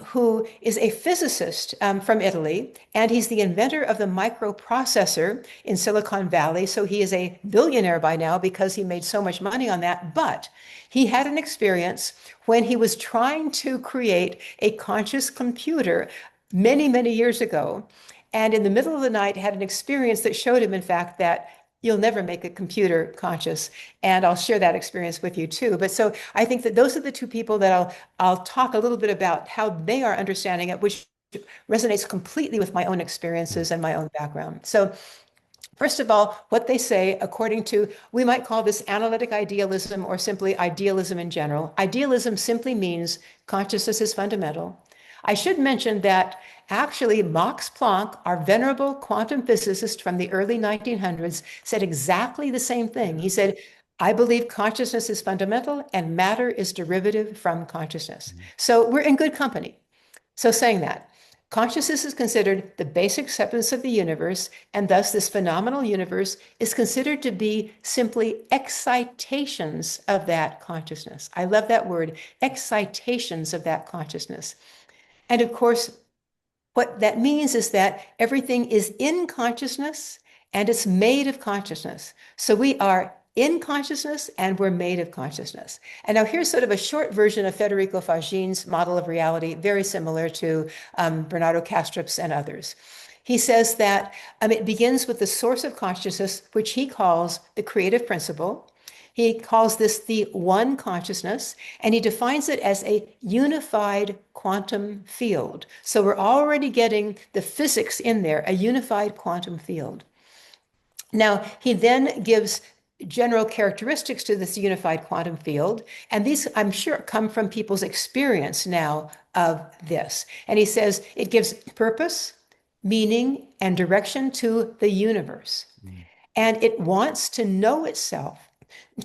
who is a physicist from Italy, and he's the inventor of the microprocessor in Silicon Valley. So he is a billionaire by now because he made so much money on that. But he had an experience when he was trying to create a conscious computer many, many years ago. And in the middle of the night, had an experience that showed him, in fact, that you'll never make a computer conscious. And I'll share that experience with you too. But so I think that those are the two people that I'll talk a little bit about how they are understanding it, which resonates completely with my own experiences and my own background. So first of all, what they say, according to, we might call this analytic idealism or simply idealism in general. Idealism simply means consciousness is fundamental. I should mention that actually Max Planck, our venerable quantum physicist from the early 1900s, said exactly the same thing. He said, I believe consciousness is fundamental and matter is derivative from consciousness. So we're in good company. So saying that, consciousness is considered the basic substance of the universe, and thus this phenomenal universe is considered to be simply excitations of that consciousness. I love that word, excitations of that consciousness. And of course, what that means is that everything is in consciousness and it's made of consciousness. So we are in consciousness and we're made of consciousness. And now here's sort of a short version of Federico Faggine's model of reality, very similar to Bernardo Kastrup's and others. He says that it begins with the source of consciousness, which he calls the creative principle. He calls this the one consciousness, and he defines it as a unified quantum field. So we're already getting the physics in there, a unified quantum field. Now, he then gives general characteristics to this unified quantum field, and these, I'm sure, come from people's experience now of this. And he says it gives purpose, meaning, and direction to the universe. And it wants to know itself,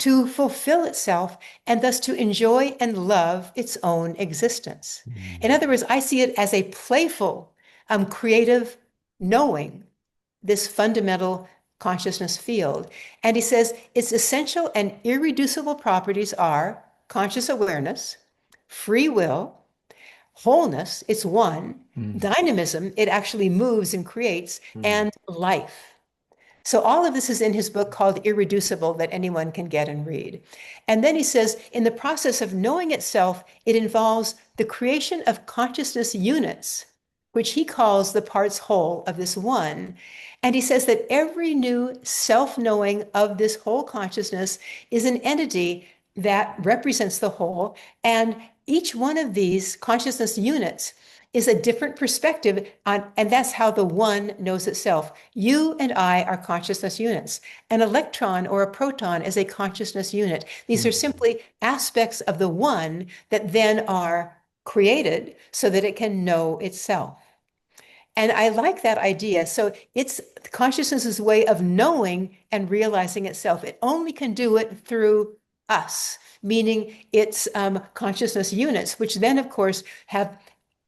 to fulfill itself, and thus to enjoy and love its own existence. In other words, I see it as a playful, creative knowing, this fundamental consciousness field. And he says its essential and irreducible properties are conscious awareness, free will, wholeness, it's one, dynamism, it actually moves and creates, and life. So all of this is in his book called Irreducible that anyone can get and read. And then he says, in the process of knowing itself, it involves the creation of consciousness units, which he calls the parts whole of this one. And he says that every new self-knowing of this whole consciousness is an entity that represents the whole. And each one of these consciousness units is a different perspective on, and that's how the one knows itself. You and I are consciousness units. An electron or a proton is a consciousness unit. These are simply aspects of the one that then are created so that it can know itself. And I like that idea. So it's consciousness's way of knowing and realizing itself. It only can do it through us, meaning its consciousness units, which then, of course, have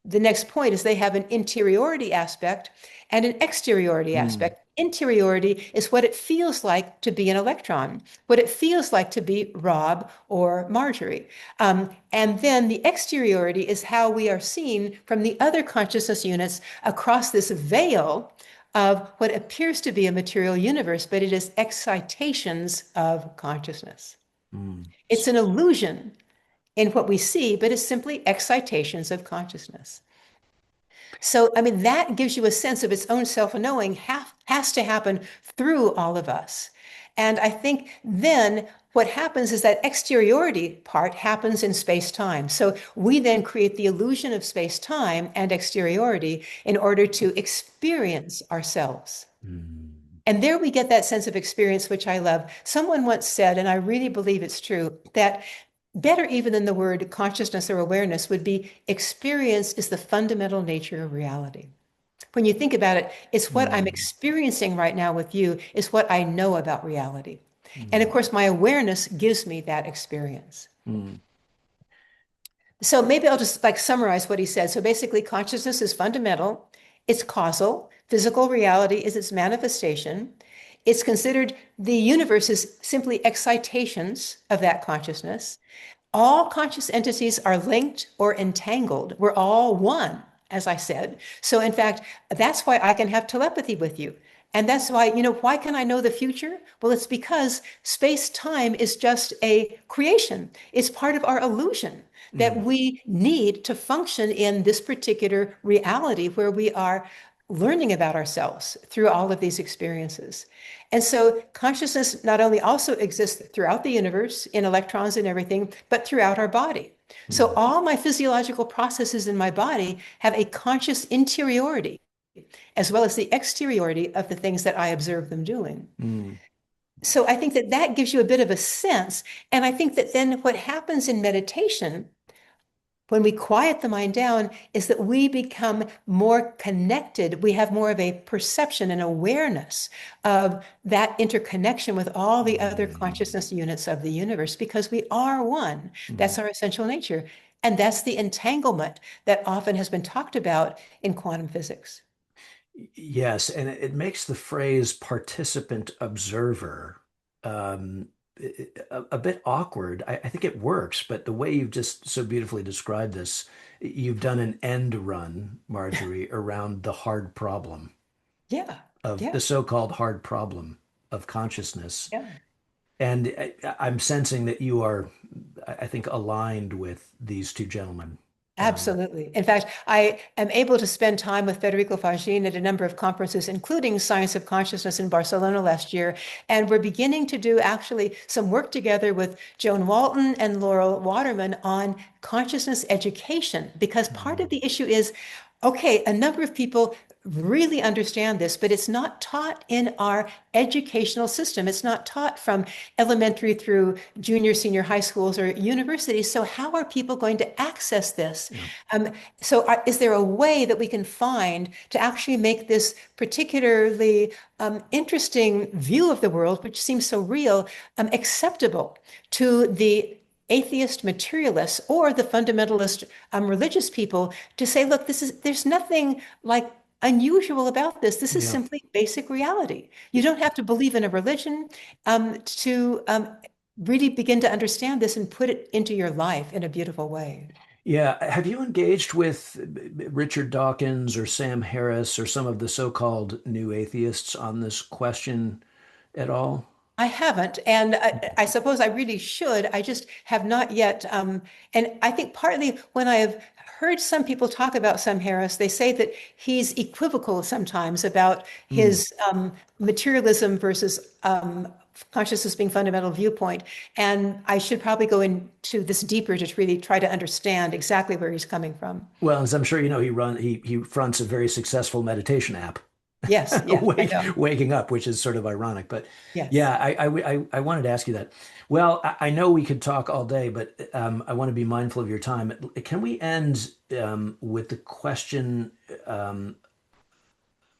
the next point is they have an interiority aspect and an exteriority aspect. Interiority is what it feels like to be an electron, what it feels like to be Rob or Marjorie. And then the exteriority is how we are seen from the other consciousness units across this veil of what appears to be a material universe, but it is excitations of consciousness. It's an illusion in what we see, but it's simply excitations of consciousness. So, that gives you a sense of its own self-knowing has to happen through all of us. And I think then what happens is that exteriority part happens in space-time. So we then create the illusion of space-time and exteriority in order to experience ourselves. And there we get that sense of experience, which I love. Someone once said, and I really believe it's true, that better even than the word consciousness or awareness would be experience is the fundamental nature of reality. When you think about it, it's what I'm experiencing right now with you is what I know about reality. And of course, my awareness gives me that experience. So maybe I'll just summarize what he said. So basically, consciousness is fundamental. It's causal. Physical reality is its manifestation. It's considered the universe is simply excitations of that consciousness. All conscious entities are linked or entangled. We're all one, as I said. So in fact, that's why I can have telepathy with you. And that's why, why can I know the future? Well, it's because space-time is just a creation. It's part of our illusion that we need to function in this particular reality where we are learning about ourselves through all of these experiences. And so consciousness not only also exists throughout the universe in electrons and everything, but throughout our body. So all my physiological processes in my body have a conscious interiority, as well as the exteriority of the things that I observe them doing. So I think that that gives you a bit of a sense. And I think that then what happens in meditation when we quiet the mind down is that we become more connected. We have more of a perception and awareness of that interconnection with all the other consciousness units of the universe because we are one. That's our essential nature. And that's the entanglement that often has been talked about in quantum physics. Yes, and it makes the phrase participant observer a bit awkward. I think it works, but the way you've just so beautifully described this, you've done an end run, Marjorie, around the hard problem Yeah, of yeah, the so-called hard problem of consciousness. yeah. And I'm sensing that you are, I think, aligned with these two gentlemen. Um, Absolutely. In fact, I am able to spend time with Federico Fagin at a number of conferences, including Science of Consciousness in Barcelona last year. And we're beginning to do actually some work together with Joan Walton and Laurel Waterman on consciousness education, because part of the issue is, okay, a number of people really understand this, but it's not taught in our educational system. It's not taught from elementary through junior, senior high schools or universities. So how are people going to access this? yeah. Um, is there a way that we can find to actually make this particularly interesting view of the world, which seems so real, acceptable to the atheist materialists or the fundamentalist religious people to say, look, there's nothing like unusual about this. This is Yeah. simply basic reality. You don't have to believe in a religion to really begin to understand this and put it into your life in a beautiful way. Yeah. Have you engaged with Richard Dawkins or Sam Harris or some of the so-called new atheists on this question at all? I haven't, and I suppose I really should. I just have not yet. And I think partly when I have heard some people talk about Sam Harris, they say that he's equivocal sometimes about Hmm. his materialism versus consciousness being fundamental viewpoint. And I should probably go into this deeper to really try to understand exactly where he's coming from. Well, as I'm sure you know, he fronts a very successful meditation app, Yes, yes, I know. waking up, which is sort of ironic. But Yes. yeah, I wanted to ask you that. Well, I know we could talk all day, but I want to be mindful of your time. Can we end with the question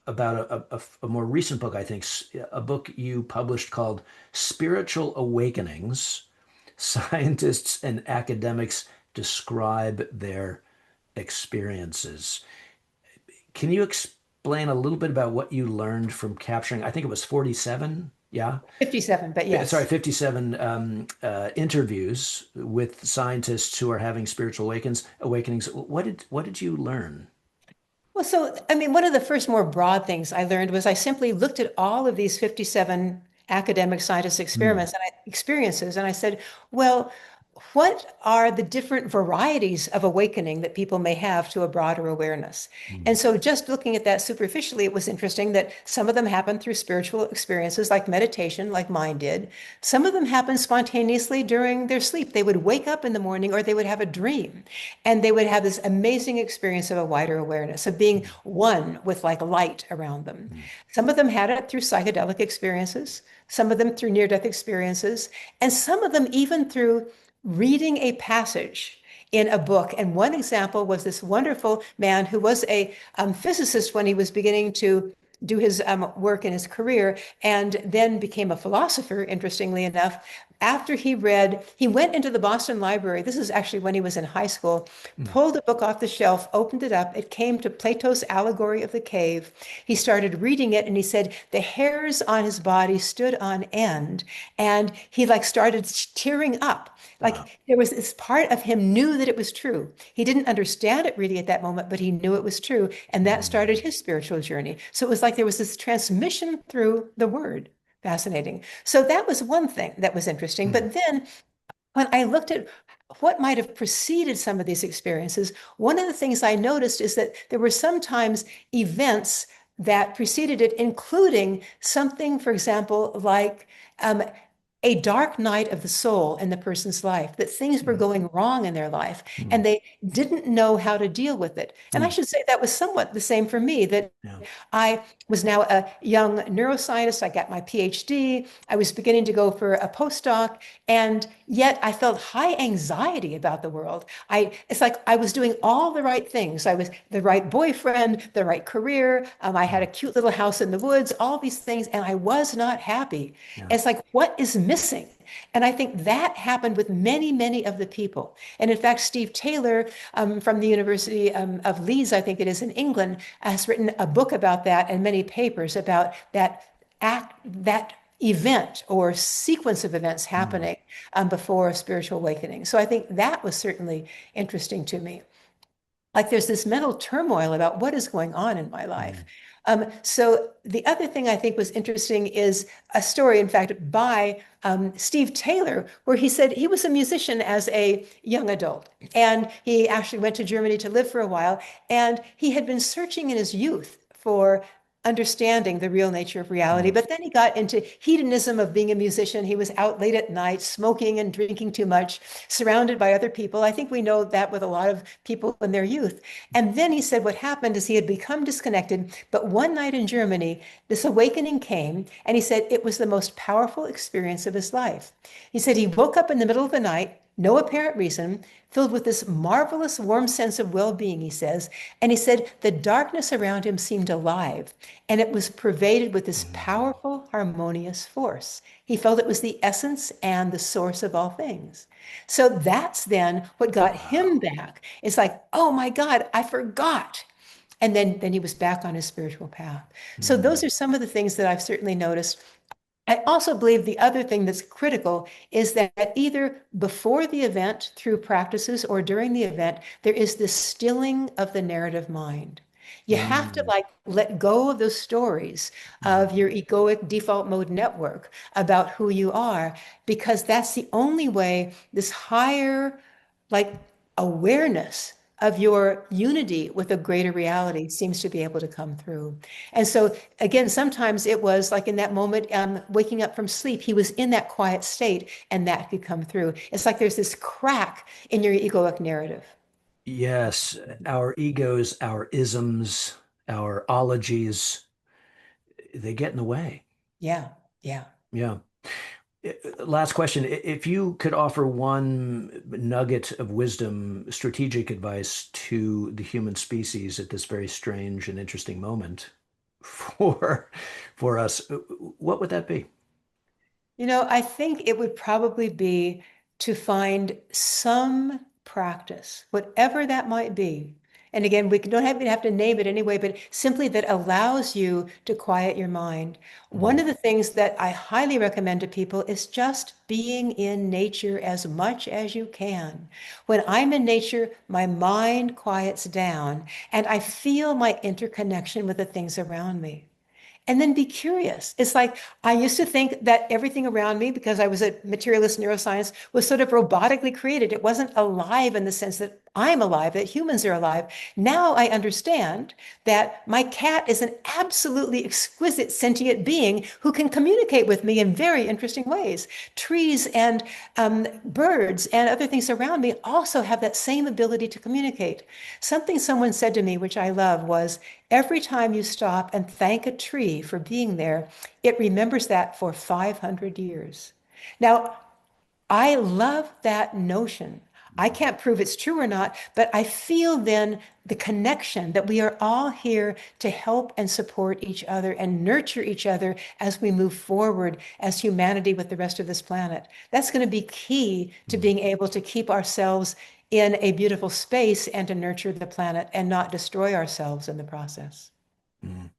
about a more recent book, I think, a book you published called Spiritual Awakenings: Scientists and Academics Describe Their Experiences. Can you explain a little bit about what you learned from capturing, I think it was 47? Yeah. 57, but Sorry, yes. 57 interviews with scientists who are having spiritual awakenings. What did you learn? Well, so, I mean, one of the first more broad things I learned was I simply looked at all of these 57 academic scientist Hmm. experiences, and I said, well, what are the different varieties of awakening that people may have to a broader awareness? Hmm. And so, just looking at that superficially, it was interesting that some of them happen through spiritual experiences like meditation, like mine did. Some of them happen spontaneously during their sleep. They would wake up in the morning or they would have a dream and they would have this amazing experience of a wider awareness, of being one with like light around them. Hmm. Some of them had it through psychedelic experiences, some of them through near-death experiences, and some of them even through reading a passage in a book. And one example was this wonderful man who was a physicist when he was beginning to do his work in his career and then became a philosopher, interestingly enough. After he went into the Boston Library. This is actually when he was in high school, Hmm. pulled a book off the shelf, opened it up. It came to Plato's Allegory of the Cave. He started reading it and he said the hairs on his body stood on end. And he like started tearing up. Wow. Like there was this part of him knew that it was true. He didn't understand it really at that moment, but he knew it was true. And that started Hmm. his spiritual journey. So it was like there was this transmission through the word. Fascinating. So that was one thing that was interesting. Hmm. But then when I looked at what might have preceded some of these experiences, one of the things I noticed is that there were sometimes events that preceded it, including something, for example, like a dark night of the soul in the person's life, that things were Hmm. going wrong in their life Hmm. and they didn't know how to deal with it. And I Hmm. should say that was somewhat the same for me, that Yeah. I was now a young neuroscientist. I got my PhD. I was beginning to go for a postdoc, and yet I felt high anxiety about the world. It's like I was doing all the right things. I was the right boyfriend, the right career. I had Hmm. a cute little house in the woods, all these things, and I was not happy. Yeah. It's like, what is missing? And I think that happened with many, many of the people. And in fact, Steve Taylor from the University of Leeds, I think it is in England, has written a book about that and many papers about that act, that event or sequence of events Mm, happening before a spiritual awakening. So I think that was certainly interesting to me. Like there's this mental turmoil about what is going on in my life. mm, So the other thing I think was interesting is a story, in fact, by Steve Taylor, where he said he was a musician as a young adult. And he actually went to Germany to live for a while. And he had been searching in his youth for understanding the real nature of reality. mm. But then he got into hedonism of being a musician. He was out late at night, smoking and drinking too much, surrounded by other people. I think we know that with a lot of people in their youth. And then he said what happened is he had become disconnected. But one night in Germany, this awakening came, and he said it was the most powerful experience of his life. He said he woke up in the middle of the night, no apparent reason, filled with this marvelous warm sense of well-being, he says. And he said the darkness around him seemed alive, and it was pervaded with this Mm. powerful, harmonious force. He felt it was the essence and the source of all things. So that's then what got him Wow. back. It's like, oh my God, I forgot. And then he was back on his spiritual path. So those Mm, are some of the things that I've certainly noticed. I also believe the other thing that's critical is that either before the event, through practices, or during the event, there is this stilling of the narrative mind. You have to mm, like let go of those stories of mm. your egoic default mode network about who you are, because that's the only way this higher like awareness of your unity with a greater reality seems to be able to come through. And so, again, sometimes it was like in that moment, waking up from sleep, he was in that quiet state and that could come through. It's like there's this crack in your egoic narrative. Yes, our egos, our isms, our ologies, they get in the way. Yeah, yeah. Yeah. Last question. If you could offer one nugget of wisdom, strategic advice to the human species at this very strange and interesting moment for for us, what would that be? I think it would probably be to find some practice, whatever that might be. And again, we don't even have to name it anyway, but simply that allows you to quiet your mind. One Mm, of the things that I highly recommend to people is just being in nature as much as you can. When I'm in nature, my mind quiets down and I feel my interconnection with the things around me. And then be curious. It's like I used to think that everything around me, because I was a materialist neuroscience, was sort of robotically created. It wasn't alive in the sense that I'm alive, that humans are alive. Now I understand that my cat is an absolutely exquisite sentient being who can communicate with me in very interesting ways. Trees and birds and other things around me also have that same ability to communicate. Something someone said to me, which I love, was every time you stop and thank a tree for being there, it remembers that for 500 years. Now, I love that notion. I can't prove it's true or not, but I feel then the connection that we are all here to help and support each other and nurture each other as we move forward as humanity with the rest of this planet. That's going to be key to mm, being able to keep ourselves in a beautiful space and to nurture the planet and not destroy ourselves in the process. mm.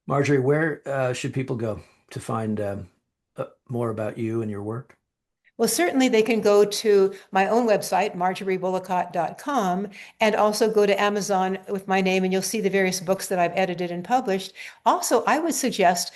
Marjorie, where should people go to find more about you and your work? Well, certainly they can go to my own website, marjoriewoollacott.com, and also go to Amazon with my name, and you'll see the various books that I've edited and published. Also, I would suggest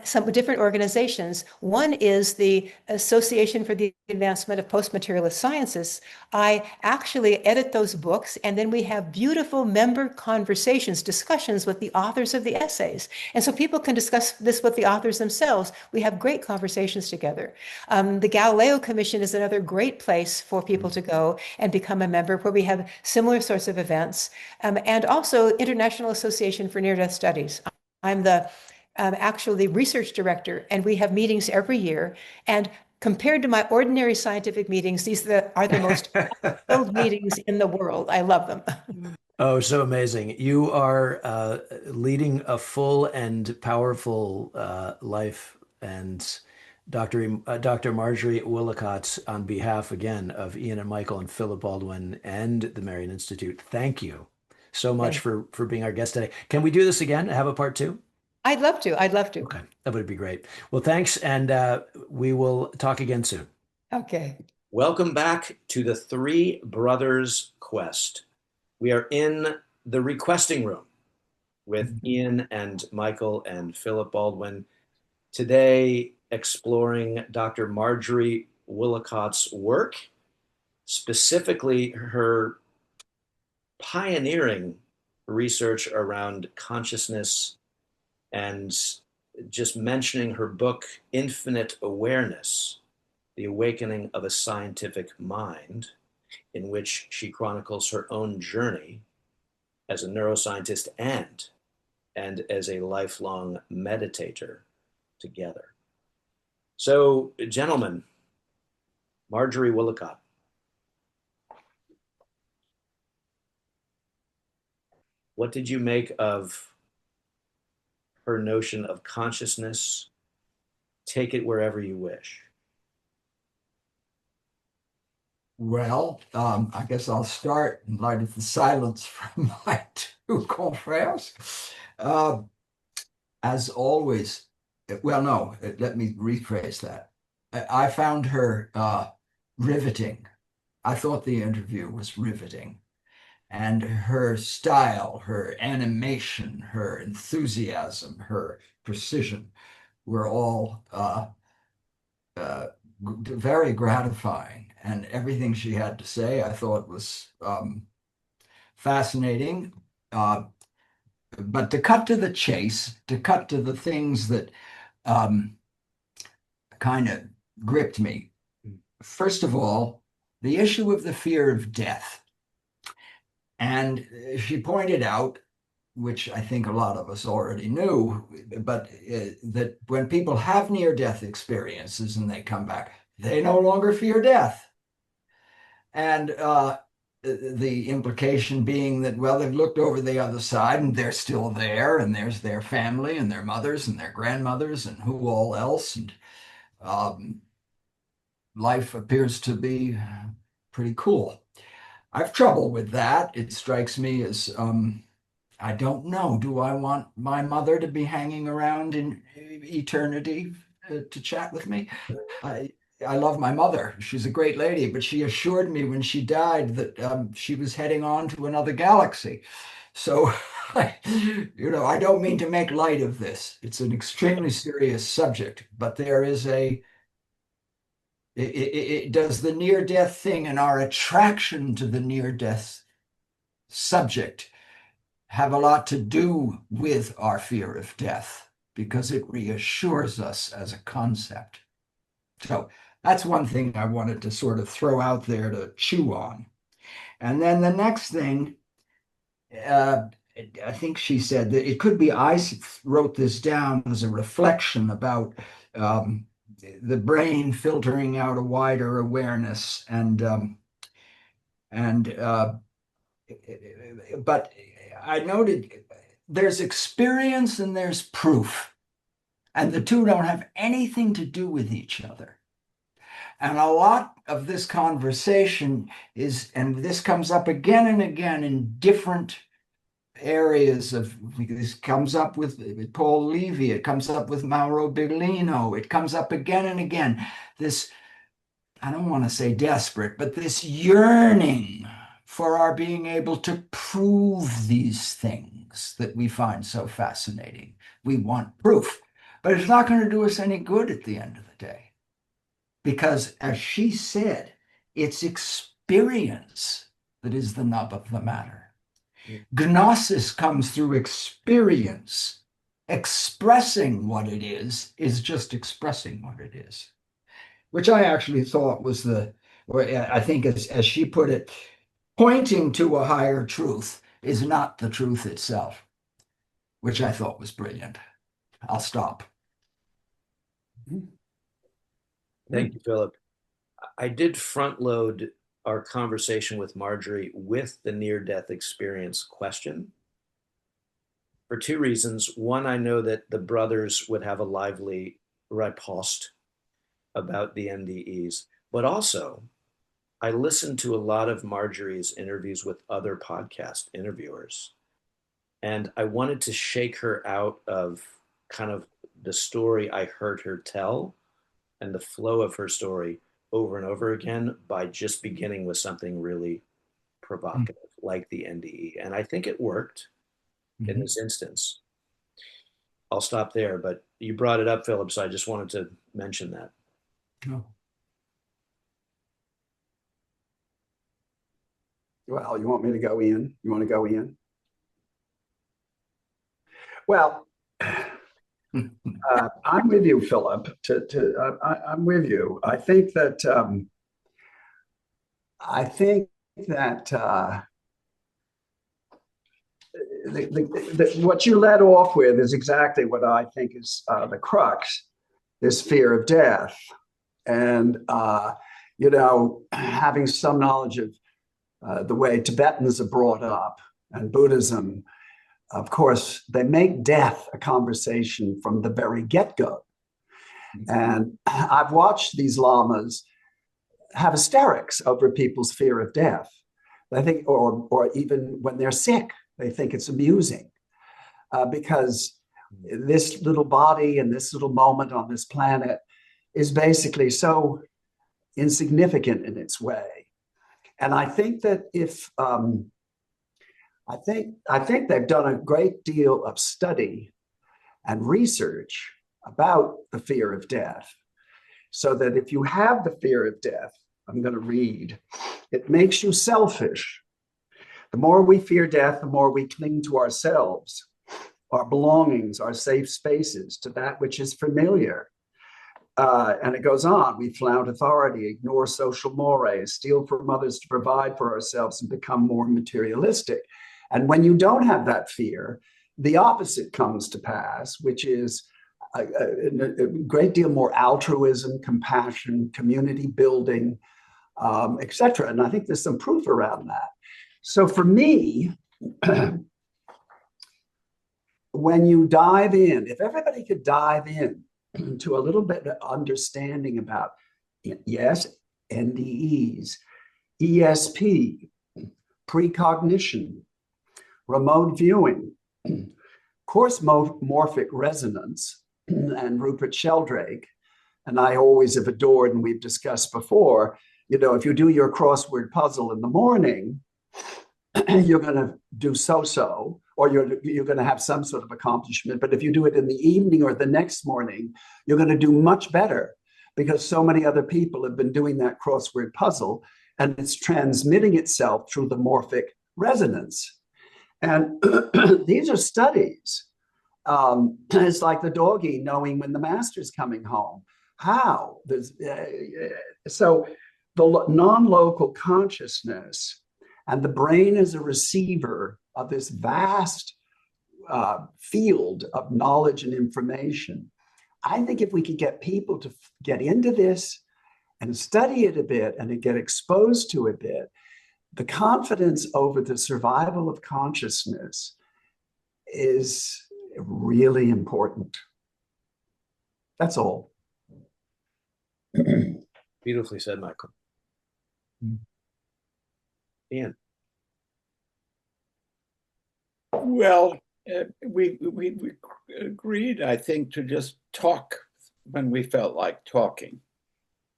some different organizations. One is the Association for the Advancement of Post-Materialist Sciences. I actually edit those books, and then we have beautiful member conversations, discussions with the authors of the essays. And so people can discuss this with the authors themselves. We have great conversations together. The Galileo Commission is another great place for people Mm. to go and become a member, where we have similar sorts of events. And also International Association for Near-Death Studies. I'm the actually research director, and we have meetings every year. And compared to my ordinary scientific meetings, these are the most filled meetings in the world. I love them. Oh, so amazing. You are leading a full and powerful life. And Dr. Marjorie Woollacott, on behalf again of Ian and Michael and Philip Baldwin and the Marion Institute, thank you so much Thank for being our guest today. Can we do this again? Have a part two? I'd love to. I'd love to. Okay, that would be great. Well, thanks, and we will talk again soon. Okay. Welcome back to the Three Brothers Quest. We are in the requesting room with Ian and Michael and Philip Baldwin. Today, exploring Dr. Marjorie Woollacott's work, specifically her pioneering research around consciousness, and just mentioning her book, Infinite Awareness, The Awakening of a Scientific Mind, in which she chronicles her own journey as a neuroscientist and as a lifelong meditator together. So, gentlemen, Marjorie Woollacott, what did you make of her notion of consciousness? Take it wherever you wish. Well, I guess I'll start in light of the silence from my two confrères. Uh, as always, well, no, let me rephrase that. I found her riveting. I thought the interview was riveting. And her style, her animation, her enthusiasm, her precision were all very gratifying. And everything she had to say, I thought was fascinating. But to cut to the chase, to cut to the things that kind of gripped me. First of all, the issue of the fear of death. And she pointed out, which I think a lot of us already knew, but that when people have near-death experiences and they come back, they no longer fear death. And the implication being that, well, they've looked over the other side and they're still there, and there's their family and their mothers and their grandmothers and who all else. And life appears to be pretty cool. I've trouble with that. It strikes me as, I don't know, do I want my mother to be hanging around in eternity to chat with me? I love my mother. She's a great lady, but she assured me when she died that she was heading on to another galaxy. So, I don't mean to make light of this. It's an extremely serious subject, but there is it does the near-death thing and our attraction to the near-death subject have a lot to do with our fear of death, because it reassures us as a concept. So that's one thing I wanted to sort of throw out there to chew on. And then the next thing, I think she said that it could be, I wrote this down as a reflection about the brain filtering out a wider awareness, but I noted there's experience and there's proof, and the two don't have anything to do with each other. And a lot of this conversation is, and this comes up again and again in different areas of, this comes up with Paul Levy, it comes up with Mauro Bellino, it comes up again and again, this, I don't want to say desperate, but this yearning for our being able to prove these things that we find so fascinating. We want proof, but it's not going to do us any good at the end of the day. Because as she said, it's experience that is the nub of the matter. Gnosis comes through experience. Expressing what it is just expressing what it is, which I actually thought was I think as she put it, pointing to a higher truth is not the truth itself, which I thought was brilliant. I'll stop. Thank you, Philip. I did front load our conversation with Marjorie with the near-death experience question for two reasons. One, I know that the brothers would have a lively riposte about the NDEs, but also I listened to a lot of Marjorie's interviews with other podcast interviewers, and I wanted to shake her out of kind of the story I heard her tell and the flow of her story over and over again by just beginning with something really provocative, like the NDE. And I think it worked in this instance. I'll stop there, but you brought it up, Philip, so I just wanted to mention that. Oh. Well, you want me to go in? You want to go in? Well, I'm with you, Philip. I'm with you. I think that what you led off with is exactly what I think is the crux: this fear of death, and having some knowledge of the way Tibetans are brought up and Buddhism. Of course, they make death a conversation from the very get-go. And I've watched these lamas have hysterics over people's fear of death. They think, or even when they're sick, they think it's amusing because this little body and this little moment on this planet is basically so insignificant in its way. And I think that I think they've done a great deal of study and research about the fear of death, so that if you have the fear of death, I'm going to read, it makes you selfish. The more we fear death, the more we cling to ourselves, our belongings, our safe spaces, to that which is familiar. And it goes on. We flout authority, ignore social mores, steal from others to provide for ourselves, and become more materialistic. And when you don't have that fear, the opposite comes to pass, which is a great deal more altruism, compassion, community building, etc. And I think there's some proof around that. So for me, when you dive in, if everybody could dive in to a little bit of understanding about, yes, NDEs, ESP, precognition, remote viewing, coarse morphic resonance, and Rupert Sheldrake, and I always have adored, and we've discussed before, if you do your crossword puzzle in the morning, you're going to do so-so, or you're going to have some sort of accomplishment. But if you do it in the evening or the next morning, you're going to do much better, because so many other people have been doing that crossword puzzle, and it's transmitting itself through the morphic resonance. And these are studies. It's like the doggy knowing when the master's coming home. How? So the non-local consciousness and the brain is a receiver of this vast field of knowledge and information. I think if we could get people to get into this and study it a bit and to get exposed to it a bit, the confidence over the survival of consciousness is really important. That's all. Beautifully said, Michael. Ian. Well, we agreed, I think, to just talk when we felt like talking.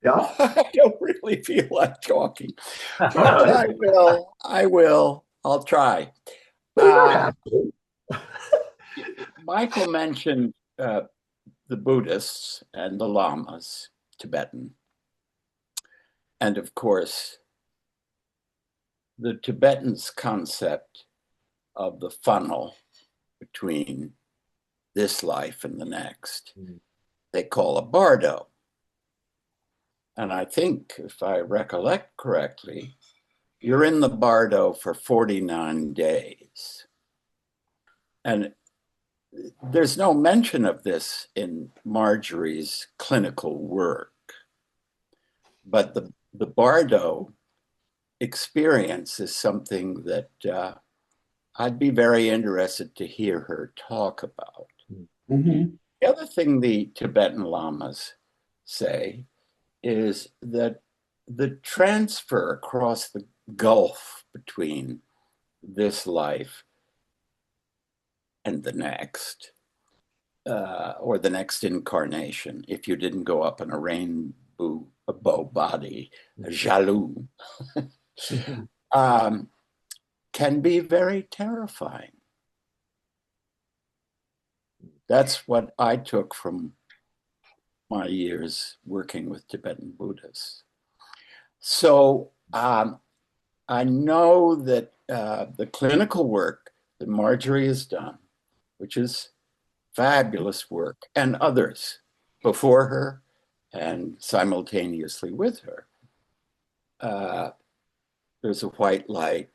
Yeah. I don't really feel like talking, but I will. I'll try. Michael mentioned the Buddhists and the Lamas, Tibetan. And of course, the Tibetans' concept of the funnel between this life and the next, they call a bardo. And I think, if I recollect correctly, you're in the bardo for 49 days. And there's no mention of this in Marjorie's clinical work. But the bardo experience is something that I'd be very interested to hear her talk about. Mm-hmm. The other thing the Tibetan Lamas say is that the transfer across the gulf between this life and the next or the next incarnation, if you didn't go up in a rainbow body, jaloux, can be very terrifying. That's what I took from my years working with Tibetan Buddhists. So I know that the clinical work that Marjorie has done, which is fabulous work, and others before her and simultaneously with her, there's a white light,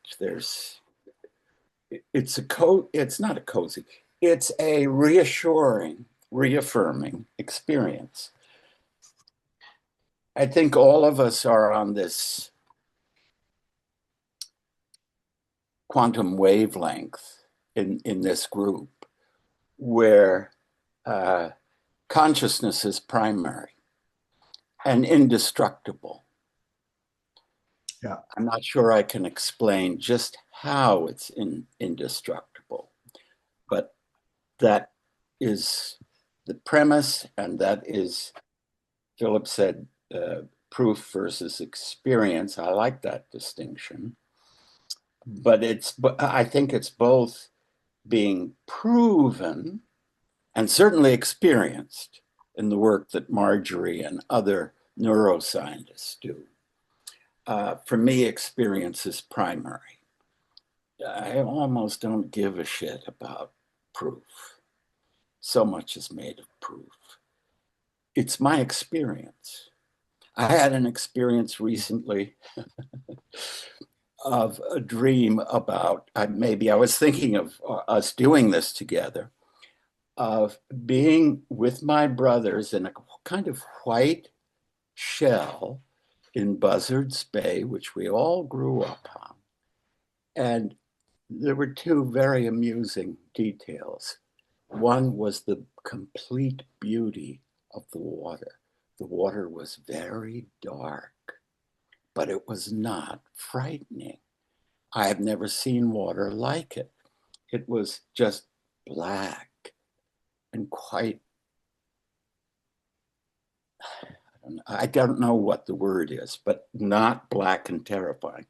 it's not a cozy, it's a reassuring, reaffirming experience. I think all of us are on this quantum wavelength in this group where consciousness is primary and indestructible. Yeah. I'm not sure I can explain just how it's indestructible, but that is the premise, and that is, Philip said, proof versus experience. I like that distinction. But I think it's both being proven and certainly experienced in the work that Marjorie and other neuroscientists do. For me, experience is primary. I almost don't give a shit about proof. So much is made of proof. It's my experience. I had an experience recently of a dream about, maybe I was thinking of us doing this together, of being with my brothers in a kind of white shell in Buzzards Bay, which we all grew up on. And there were two very amusing details. One was the complete beauty of the water. The water was very dark, but it was not frightening. I have never seen water like it. It was just black and quite, I don't know what the word is, but not black and terrifying.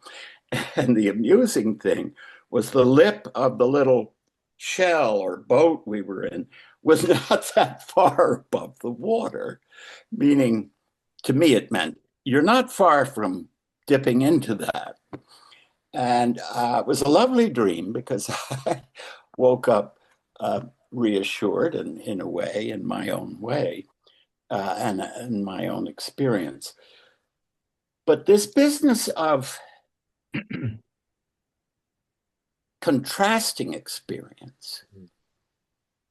And the amusing thing was the lip of the little shell or boat we were in was not that far above the water, meaning to me it meant you're not far from dipping into that. And it was a lovely dream because I woke up reassured in a way, in my own way, and in my own experience. But this business of contrasting experience,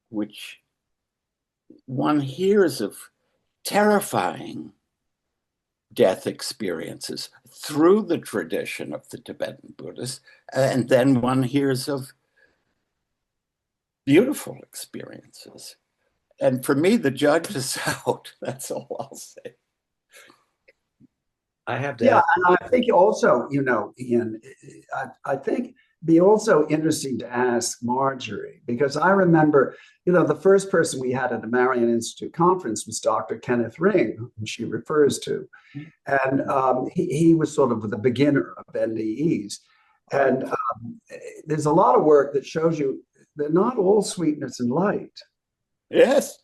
which one hears of terrifying death experiences through the tradition of the Tibetan Buddhists, and then one hears of beautiful experiences. And for me, the judge is out. That's all I'll say. I have to. Yeah, and I think also, Ian, I think be also interesting to ask Marjorie, because I remember, the first person we had at the Marian Institute conference was Dr. Kenneth Ring, whom she refers to. And he was sort of the beginner of NDEs. And there's a lot of work that shows you they're not all sweetness and light. Yes.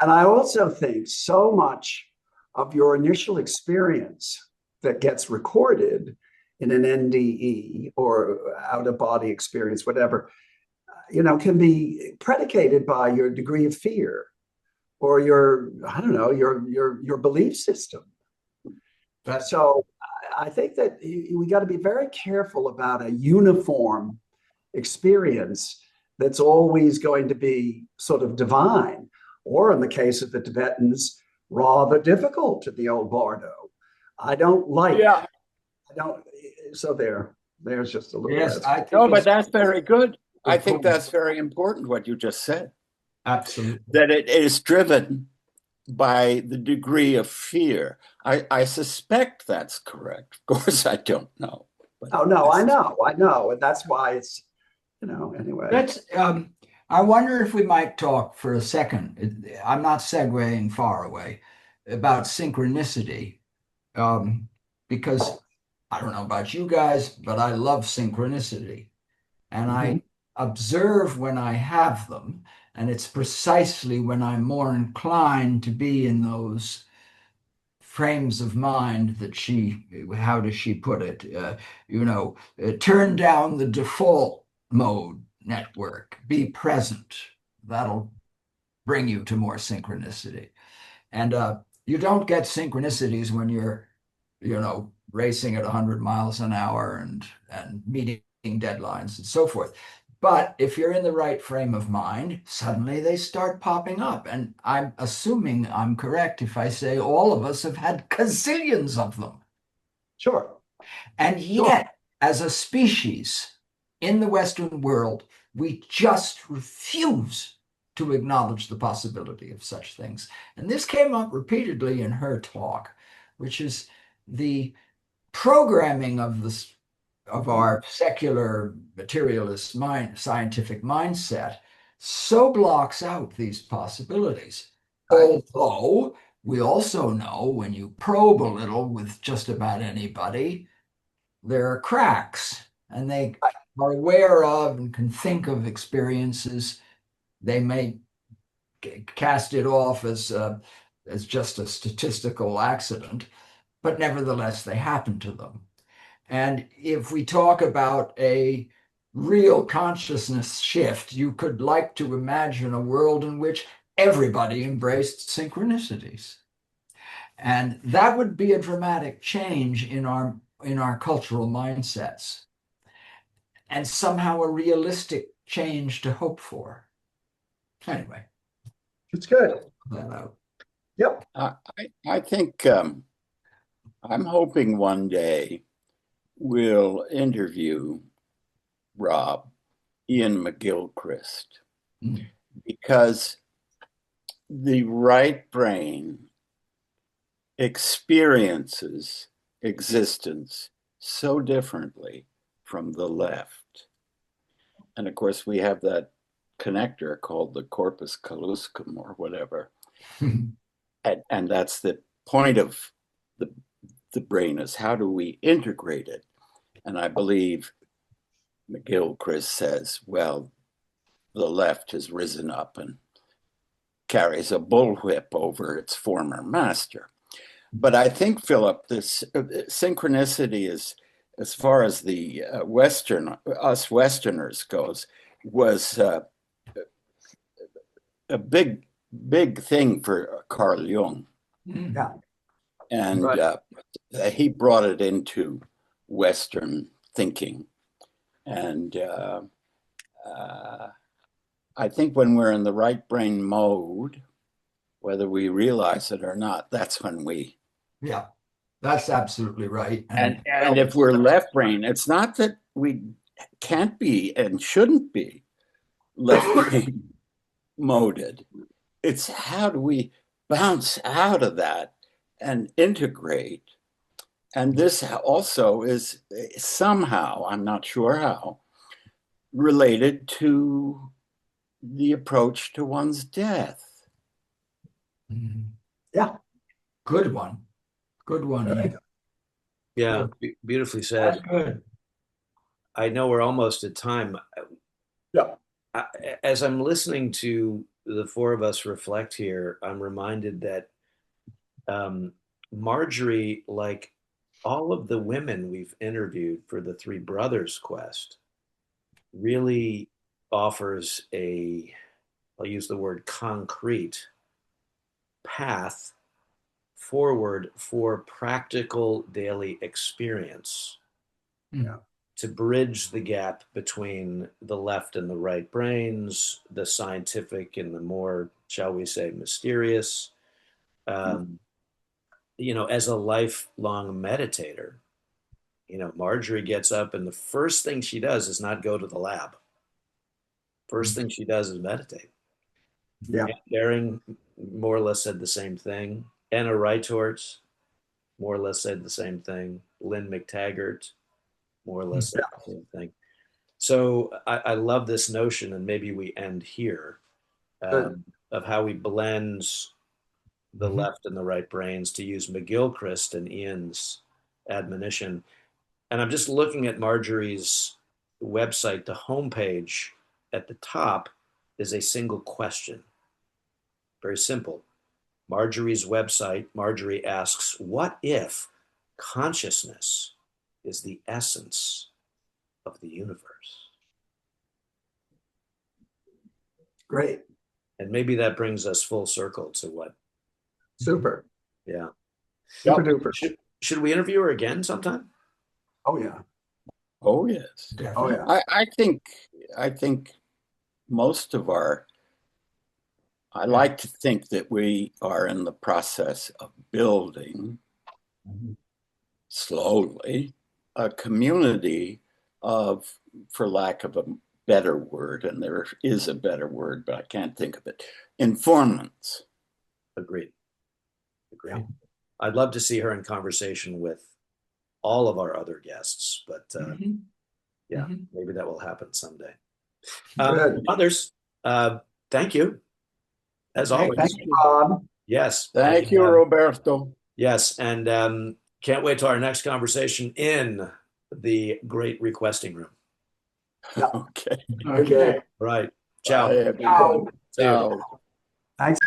And I also think so much of your initial experience that gets recorded in an NDE or out-of-body experience, whatever, can be predicated by your degree of fear or your belief system. So I think that we got to be very careful about a uniform experience that's always going to be sort of divine, or in the case of the Tibetans, rather difficult to the old bardo. I don't like. Yeah. I don't. So there's just a little. Yes, I think no, but that's very good. I think point. that's very important what you just said. Absolutely. That it is driven by the degree of fear. I suspect that's correct. Of course, I don't know. Oh no, I know, and that's why it's, anyway. That's I wonder if we might talk for a second. I'm not segueing far away about synchronicity, because I don't know about you guys, but I love synchronicity. And Mhm. I observe when I have them. And it's precisely when I'm more inclined to be in those frames of mind that how does she put it? Turn down the default mode network, be present. That'll bring you to more synchronicity. And you don't get synchronicities when you're, racing at 100 miles an hour and meeting deadlines and so forth. But if you're in the right frame of mind, suddenly they start popping up. And I'm assuming I'm correct if I say all of us have had gazillions of them. Sure. And yet, as a species in the Western world, we just refuse to acknowledge the possibility of such things. And this came up repeatedly in her talk, which is the programming of our secular materialist scientific mindset so blocks out these possibilities. Although we also know when you probe a little with just about anybody, there are cracks, and they are aware of and can think of experiences. They may cast it off as just a statistical accident, but nevertheless, they happen to them. And if we talk about a real consciousness shift, you could like to imagine a world in which everybody embraced synchronicities. And that would be a dramatic change in our cultural mindsets, and somehow a realistic change to hope for. Anyway, It's good. that out. Yep. I think I'm hoping one day we'll interview Rob, Ian McGilchrist, because the right brain experiences existence so differently from the left. And of course, we have that connector called the corpus callosum or whatever. And that's the point of the brain, is how do we integrate it? And I believe McGilchrist says, well, the left has risen up and carries a bullwhip over its former master. But I think, Philip, this synchronicity is, as far as the us Westerners goes, was a big thing for Carl Jung. Yeah. And Right. He brought it into Western thinking. And I think when we're in the right brain mode, whether we realize it or not, that's when we. Yeah, that's absolutely right. And if we're left brain, it's not that we can't be and shouldn't be left brain moded. It's how do we bounce out of that and integrate. And this also is somehow, I'm not sure how, related to the approach to one's death. Yeah. Good one. Good one. Ian. Yeah, beautifully said. That's good. I know we're almost at time. Yeah. As I'm listening to the four of us reflect here, I'm reminded that Marjorie, like all of the women we've interviewed for the Three Brothers Quest, really offers I'll use the word concrete path forward for practical daily experience. Yeah. To bridge the gap between the left and the right brains, the scientific and the more, shall we say, mysterious. As a lifelong meditator, Marjorie gets up and the first thing she does is not go to the lab. First thing she does is meditate. Yeah. Daring more or less said the same thing. Anna Reitorts more or less said the same thing. Lynn McTaggart more or less said the same thing. So I love this notion, and maybe we end here, Good. of how we blend the left and the right brains, to use McGilchrist and Ian's admonition. And I'm just looking at Marjorie's website. The homepage at the top is a single question. Very simple. Marjorie's website, Marjorie asks, what if consciousness is the essence of the universe? Great. And maybe that brings us full circle to what? Super. Yeah. Super duper. Should we interview her again sometime? Oh yeah. Oh yes. Oh yeah. I think most of I like to think that we are in the process of building slowly a community of, for lack of a better word, and there is a better word, but I can't think of it, informants. Agreed. I'd love to see her in conversation with all of our other guests, but maybe that will happen someday. Others, thank you, as always. Thank you, Bob. Yes. Thank you, Roberto. Yes, and can't wait till our next conversation in the great requesting room. Okay. Okay. Right. Ciao. Bye, everyone. See you. Ciao. Thanks.